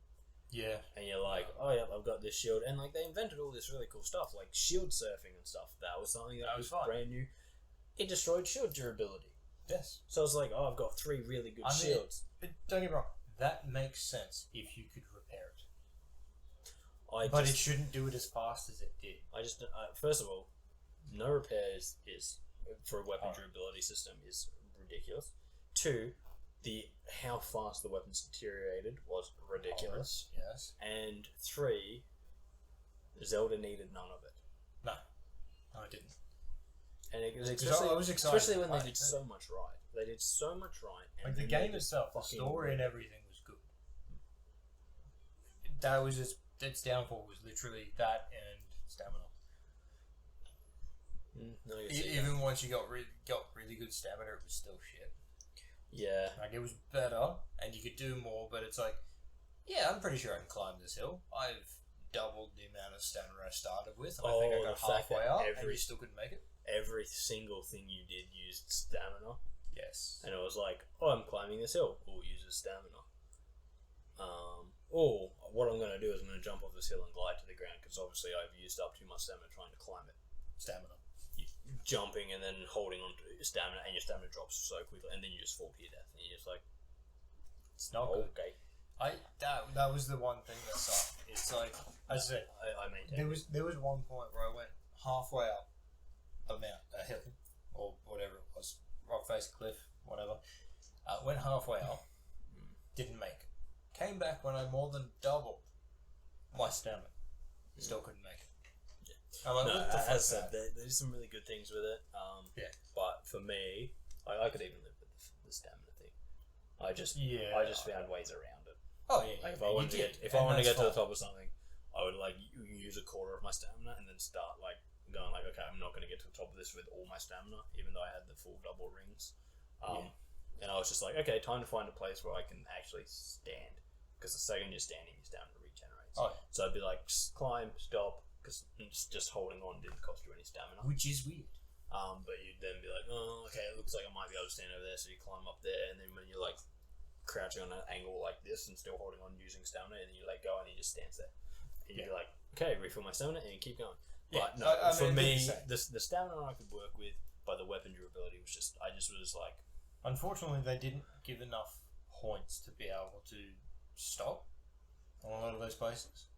Yeah. And you're like, oh yeah, I've got this shield. And they invented all this really cool stuff, like shield surfing and stuff. That was something that was brand new. It destroyed shield durability. Yes. So I was like, I've got 3 really good shields. But don't get me wrong, that makes sense if you could repair it. It shouldn't do it as fast as it did. First of all, no repair is for a weapon durability system is ridiculous. 2, how fast the weapons deteriorated was ridiculous. Yes. And 3, Zelda needed none of it. No, it didn't. And it was I was excited, especially when they did so much right. They did so much right. And the game itself, the story and everything was good. That was just its downfall was literally that and stamina. Even once you got really good stamina, it was still shit. Yeah. It was better, and you could do more, but it's like, yeah, I'm pretty sure I can climb this hill. I've doubled the amount of stamina I started with, and I think I got halfway up, and you still couldn't make it. Every single thing you did used stamina. Yes. And it was like, I'm climbing this hill. Uses stamina. What I'm going to do is I'm going to jump off this hill and glide to the ground, because obviously I've used up too much stamina trying to climb it. Stamina. Jumping and then holding on to your stamina, and your stamina drops so quickly, and then you just fall to your death, and you're just like, it's not good. Okay. That was the one thing that sucked. It's like, as I said, I maintain there was one point where I went halfway up a hill, or whatever it was, rock face, cliff, whatever. Went halfway up, didn't make it. Came back when I more than doubled my stamina. Still couldn't make it. Yeah. Like, as I said, there's some really good things with it. But for me, I could even live with the stamina thing. I just found ways around it. Oh yeah. Like if I wanted to get to the top of something, I would use a quarter of my stamina and then start going okay, I'm not going to get to the top of this with all my stamina, even though I had the full double rings. And I was just like, okay, time to find a place where I can actually stand. Because the second you're standing, your stamina regenerates. So I'd be like, climb, stop, because just holding on didn't cost you any stamina. Which is weird. But you'd then be like, okay, it looks like I might be able to stand over there, so you climb up there, and then when you're crouching on an angle like this and still holding on using stamina, and then you let go and he just stands there. And you'd be like, okay, refill my stamina, and you keep going. But no, for me, the stamina I could work with, but the weapon durability was I just was like... Unfortunately, they didn't give enough points to be able to stop on a lot of those places.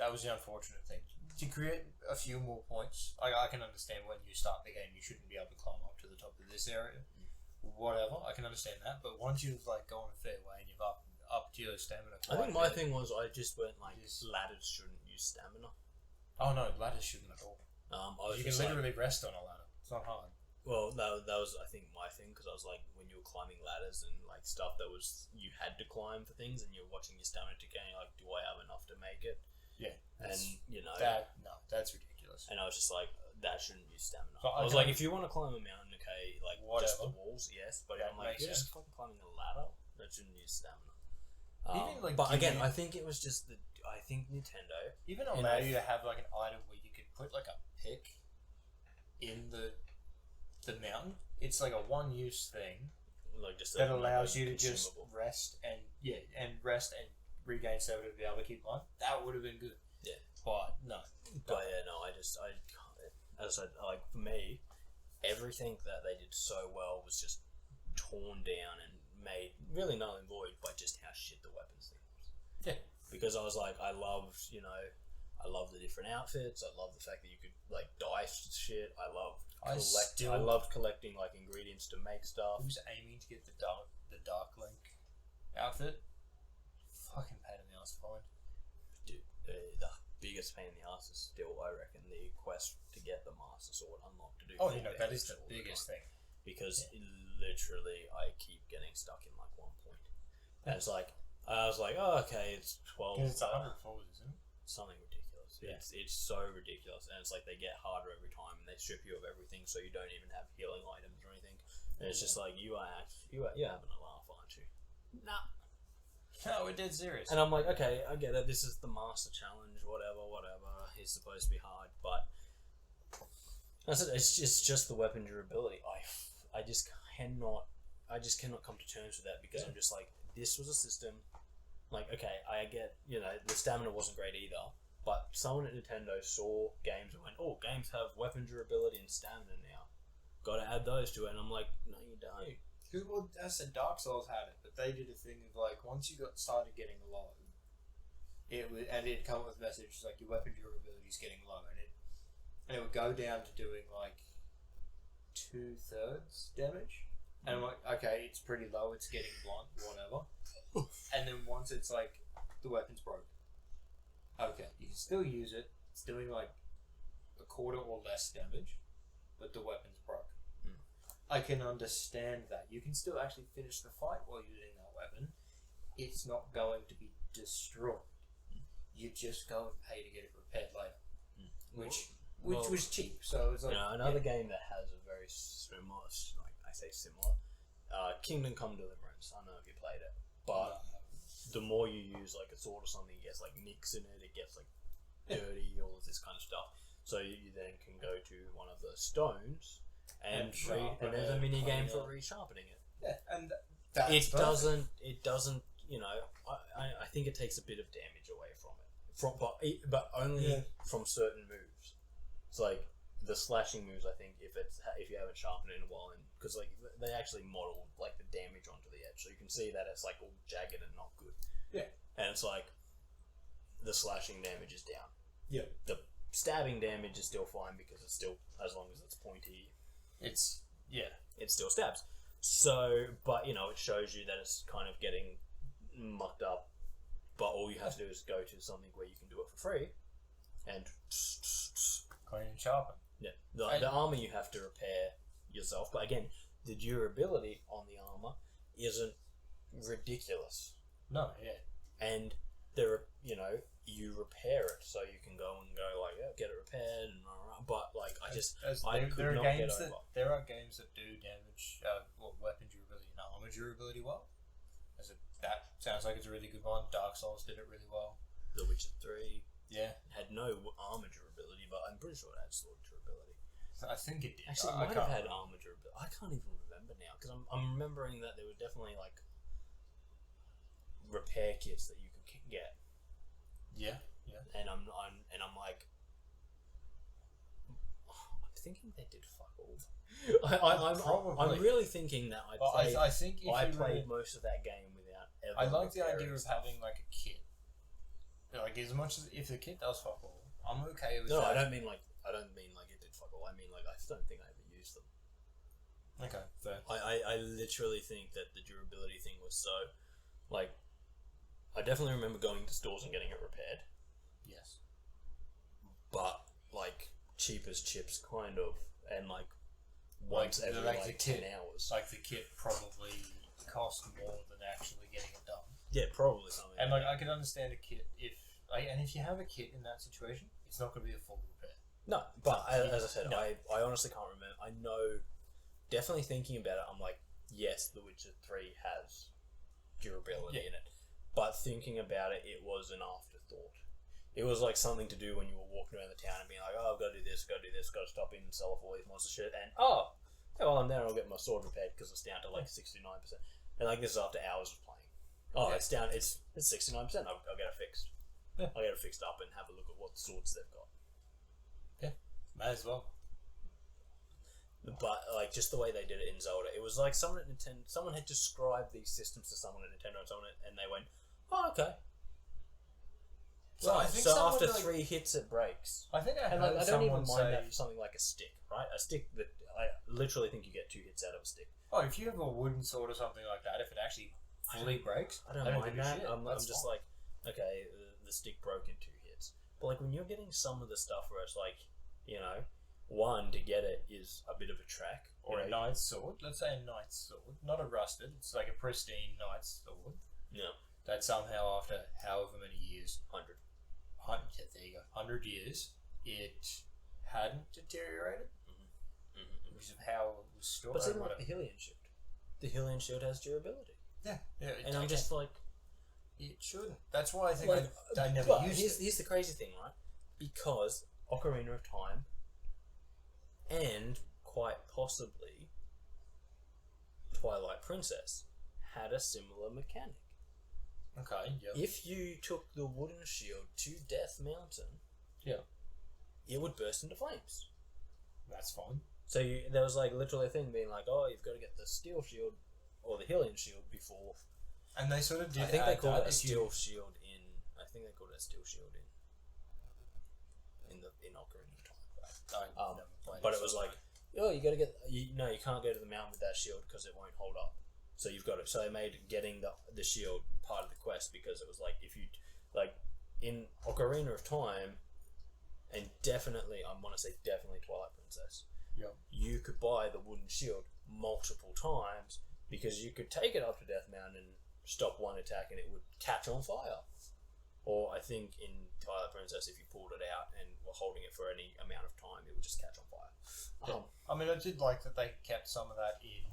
That was the unfortunate thing. To create a few more points, I can understand when you start the game, you shouldn't be able to climb up to the top of this area. Whatever, I can understand that. But once you've gone a fair way and you've upped your stamina, I think my thing was I just went ladders shouldn't use stamina. Oh no, ladders shouldn't at all. You can literally rest on a ladder. It's not hard. Well, that was I think my thing, because I was like, when you were climbing ladders and stuff that was you had to climb for things, and you're watching your stamina decay, and you're like, do I have enough to make it? Yeah, and that's ridiculous. And I was just like, that shouldn't use stamina. So I was like, if you want to climb a mountain, okay, whatever. Just the walls, yes, but I'm like, you're just fucking climbing a ladder. That shouldn't use stamina. But again, I think it was just I think Nintendo even allow you to have an item where you could put a pick in the mountain. It's a one-use thing, that allows you to just rest and regain stamina to be able to keep going. That would have been good. Yeah, but no. But yeah, no. As I said, for me, everything that they did so well was just torn down and made really null and void by just how shit the weapons thing was. Yeah, because I was like, I loved the different outfits. I loved the fact that you could dice shit. I loved collecting ingredients to make stuff. I was aiming to get the Dark Link outfit. Fucking pain in the ass to find. Dude, the biggest pain in the ass is still, I reckon, the quest to get the Master Sword unlocked to do. That is the biggest thing. Because literally, I keep getting stuck in one point, and it's I was like, oh, okay, it's 12. It's 100 forward, isn't it? Something ridiculous. Yeah. It's so ridiculous, and it's they get harder every time, and they strip you of everything, so you don't even have healing items or anything. And it's just you're having a laugh, aren't you? Nah. No, we're dead serious. And I'm like, okay, I get it. This is the master challenge, whatever. It's supposed to be hard, but it's just the weapon durability. I just cannot come to terms with that because I'm just like, this was a system. Like, okay, I get, the stamina wasn't great either, but someone at Nintendo saw games and went, oh, games have weapon durability and stamina now. Got to add those to it. And I'm like, no, you don't. Well, as I said, Dark Souls had it, but they did a thing of like, once you started getting low, it'd come with messages like your weapon durability is getting low, and it would go down to doing like 2/3 damage, and I'm like, okay, it's pretty low, it's getting blunt, whatever. And then once it's like the weapon's broken, okay, you can still use it. It's doing like a quarter or less damage, but the weapon's broken. I can understand that. You can still actually finish the fight while using that weapon. It's not going to be destroyed. You just go and pay to get it repaired later, which was cheap. So it's like another game that has a very similar, like I say similar, Kingdom Come Deliverance. I don't know if you played it, but the more you use like a sword or something, it gets like nicks in it. It gets like dirty, all of this kind of stuff. So you then can go to one of the stones. And there's a mini game for resharpening it. Yeah, and it doesn't. I think it takes a bit of damage away from it, but only from certain moves. It's like the slashing moves. I think if you haven't sharpened it in a while, and because like they actually modeled like the damage onto the edge, so you can see that it's like all jagged and not good. Yeah, and it's like the slashing damage is down. Yeah, the stabbing damage is still fine because it's still, as long as it's pointy. It still stabs. So, but it shows you that it's kind of getting mucked up. But all you have to do is go to something where you can do it for free, and clean and sharpen. Yeah, the armor you have to repair yourself. But again, the durability on the armor isn't ridiculous. No, yeah, and you repair it, so you can go like get it repaired and. But like there are games that do damage, weapon durability and armor durability well. That sounds like it's a really good one. Dark Souls did it really well. The Witcher 3, had no armor durability, but I'm pretty sure it had sword durability. I think it did. Actually, it might have had armor durability. I can't even remember now because I'm remembering that there were definitely like repair kits that you could get. Yeah. And I'm like. Thinking they did fuck all. I'm really thinking that I played most of that game without ever. I like the idea of having like a kit. Like as much as if the kit does fuck all, I'm okay with that. No, I don't mean like it did fuck all. I mean like I don't think I ever used them. Okay, fair. I literally think that the durability thing was so like I definitely remember going to stores and getting it repaired. Yes. But like cheap as chips, kind of, and like once every 10 hours. Like the kit probably cost more than actually getting it done. Yeah, probably something. And like I could understand a kit if you have a kit in that situation, it's not going to be a full repair. No, but as I said, I honestly can't remember. I know, definitely thinking about it, I'm like, yes, The Witcher 3 has durability in it, but thinking about it, it was an afterthought. It was like something to do when you were walking around the town and being like, oh, I've got to do this, got to stop in and sell off all these monster shit, and while I'm there, I'll get my sword repaired because it's down to like 69%. And like this is after hours of playing. It's down, it's 69%, I'll get it fixed. Yeah. I'll get it fixed up and have a look at what swords they've got. Yeah, may as well. But like just the way they did it in Zelda, it was like someone had described these systems to someone at Nintendo and they went, oh, okay. So after 3 hits, it breaks. I think I don't even mind that for something like a stick, right? A stick that I literally think you get 2 hits out of a stick. Oh, if you have a wooden sword or something like that, if it actually fully breaks, I don't mind that. I'm just like, okay, the stick broke in 2 hits. But like when you're getting some of the stuff where it's like, one to get it is a bit of a trek. Or a knight's sword. Let's say a knight's sword, not a rusted. It's like a pristine knight's sword. Yeah. That somehow after however many years, 100. There you go. 100 years, it hadn't deteriorated because of how it was stored. But it's even like the Hylian shield. The Hylian shield has durability. Yeah. And I'm just like, It shouldn't. That's why I think I never used it. Here's the crazy thing, right? Because Ocarina of Time and quite possibly Twilight Princess had a similar mechanic. Okay, yeah. If you took the wooden shield to Death Mountain, it would burst into flames. That's fine. So there was like literally a thing being like, oh, you've got to get the steel shield or the Hylian shield before. And they sort of did. I think they called it a steel shield in. I think they called it a steel shield in Ocarina of Time. But it was like, oh, you got to get. You can't go to the mountain with that shield because it won't hold up. So you've got to. So they made getting the shield part of the quest because it was like if you like in Ocarina of Time, and definitely I want to say definitely Twilight Princess. Yeah. You could buy the wooden shield multiple times because you could take it up to Death Mountain, stop one attack, and it would catch on fire. Or I think in Twilight Princess, if you pulled it out and were holding it for any amount of time, it would just catch on fire. Yeah. I mean, I did like that they kept some of that in,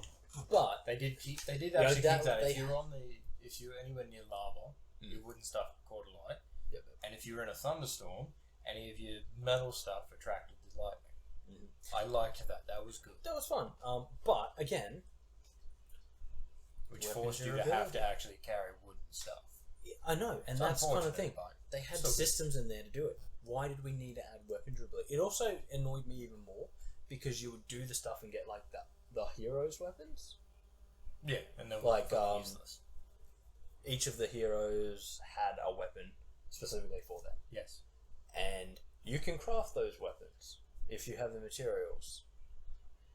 but they did actually keep that. If you were anywhere near lava, your wooden stuff caught a light. Yep. And if you were in a thunderstorm, any of your metal stuff attracted the lightning. I liked that. That was good. That was fun. But again, which forced you to have to actually carry wooden stuff. I know, and that's kind of the thing. They had so systems in there to do it. Why did we need to add weapon durability? It also annoyed me even more because you would do the stuff and get like the heroes' weapons. Yeah, and then like useless. Each of the heroes had a weapon specifically for them. Yes, and you can craft those weapons if you have the materials,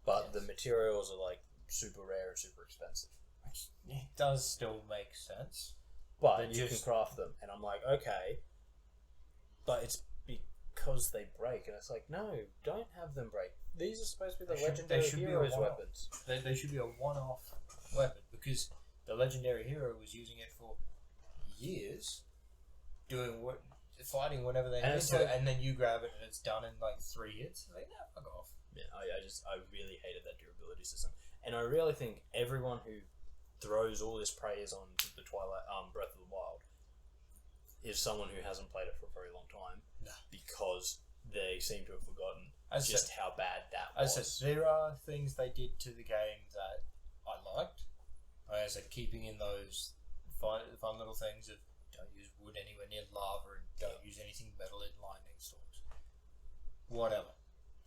but the materials are like super rare and super expensive. It does still make sense. But you can craft them, and I'm like, okay, but it's because they break, and it's like, no, don't have them break. These are supposed to be the legendary heroes' weapons. They should be a one-off weapon, because the legendary hero was using it for years, fighting whenever they needed to, and then you grab it and it's done in like 3 hits. Like, nah, fuck off. Yeah, I really hated that durability system, and I really think everyone who throws all this praise on the Twilight Breath of the Wild is someone who hasn't played it for a very long time, because they seem to have forgotten how bad that was. As I said, there are things they did to the game that I liked. Like I said, keeping in those fun little things of don't use wood anywhere near lava and don't use anything metal in lightning storms. Whatever.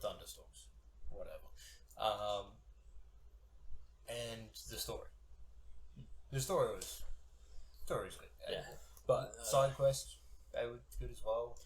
Thunderstorms. Whatever. And the story. The story was good. Yeah, but side quests, they were good as well.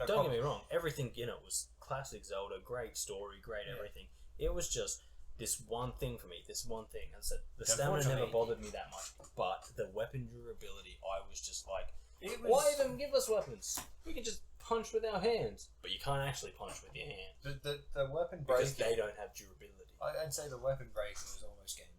Don't get me wrong. Everything in it was classic Zelda. Great story, great everything. It was just this one thing for me. This one thing. And so the stamina never bothered me that much, but the weapon durability, I was just like, why even give us weapons? We can just punch with our hands, but you can't actually punch with your hands. The weapon breaking, because they don't have durability. I'd say the weapon breaking was almost game breaking.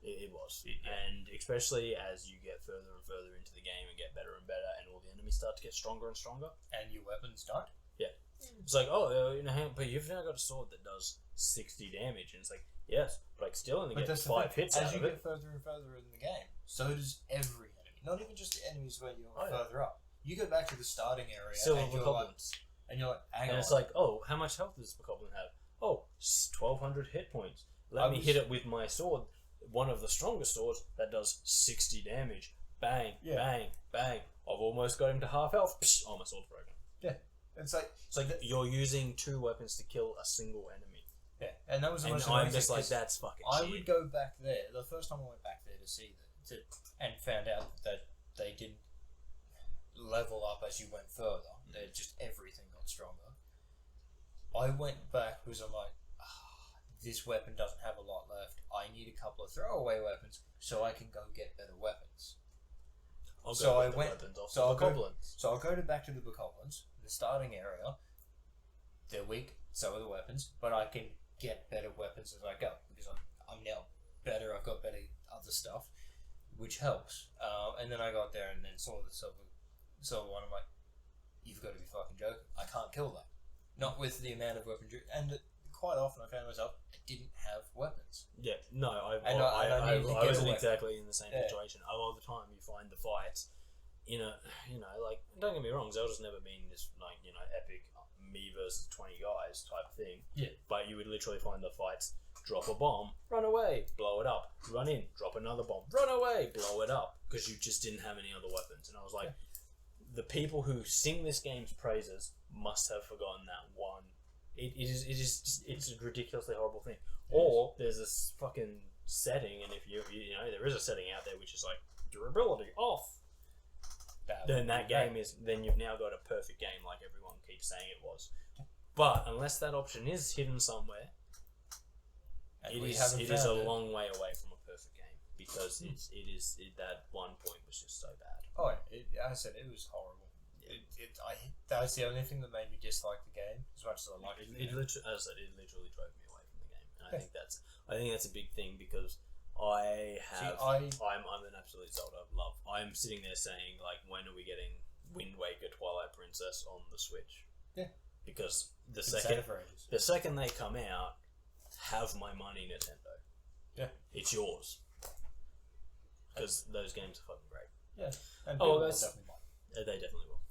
It was, and especially as you get further and further into the game and get better and better, and all the enemies start to get stronger and stronger, and your weapons don't. Yeah, it's like but you've now got a sword that does 60 damage, and it's like yes, but I still only get 5 hits out of it. As you get further and further in the game, so does every enemy. Not even just the enemies where you're further up. You go back to the starting area, and you're like, hang on. It's like, oh, how much health does Bokoblin have? Oh, 1,200 hit points. Let me hit it with my sword. One of the strongest swords that does 60 damage. Bang, bang, bang. I've almost got him to half health. Psh, oh, my sword's broken. Yeah, it's like you're using 2 weapons to kill a single enemy. Yeah, and that was the most amazing. I'm just like, that's fucking shit. I would go back there. The first time I went back there to see and found out that they didn't level up as you went further. They just everything got stronger. I went back because I'm like, this weapon doesn't have a lot left. I need a couple of throwaway weapons so I can go get better weapons. I'll go back to the Bokoblins, the starting area. They're weak, so are the weapons, but I can get better weapons as I go because I'm now better. I've got better other stuff, which helps. And then I got there and then saw the silver one. I'm like, you've got to be fucking joking. I can't kill that. Not with the amount of weaponry. And quite often I found myself, I didn't have weapons. Yeah, no, I wasn't exactly in the same situation. A lot of the time you find the fights like, don't get me wrong, Zelda's never been this, like, epic me versus 20 guys type thing. Yeah. But you would literally find the fights, drop a bomb, run away, blow it up, run in, drop another bomb, run away, blow it up, because you just didn't have any other weapons. And I was like, the people who sing this game's praises must have forgotten that one. It's a ridiculously horrible thing. Or there's this fucking setting, and if there is a setting out there which is like durability off. Then you've now got a perfect game, like everyone keeps saying it was. But unless that option is hidden somewhere, it is a long way away from a perfect game, because that one point was just so bad. Oh, as I said, it was horrible. That was the only thing that made me dislike the game as much as I liked it. As I said, it literally drove me away from the game, and I think that's a big thing, because I'm an absolute Zelda love. I'm sitting there saying, like, when are we getting Wind Waker, Twilight Princess on the Switch? Yeah. Because the second they come out, have my money, Nintendo. Yeah. It's yours. Because those games are fucking great. Yeah. And guys, definitely might. They definitely will.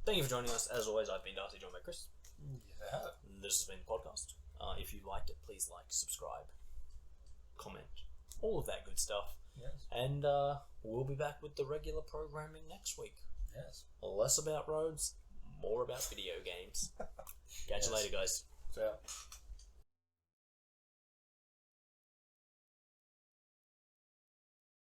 Thank you for joining us. As always, I've been Darcy, joined by Kris. Yeah. This has been the podcast. If you liked it, please like, subscribe, comment, all of that good stuff. Yes. And we'll be back with the regular programming next week. Yes. Less about roads, more about video games. Catch you later, guys. So.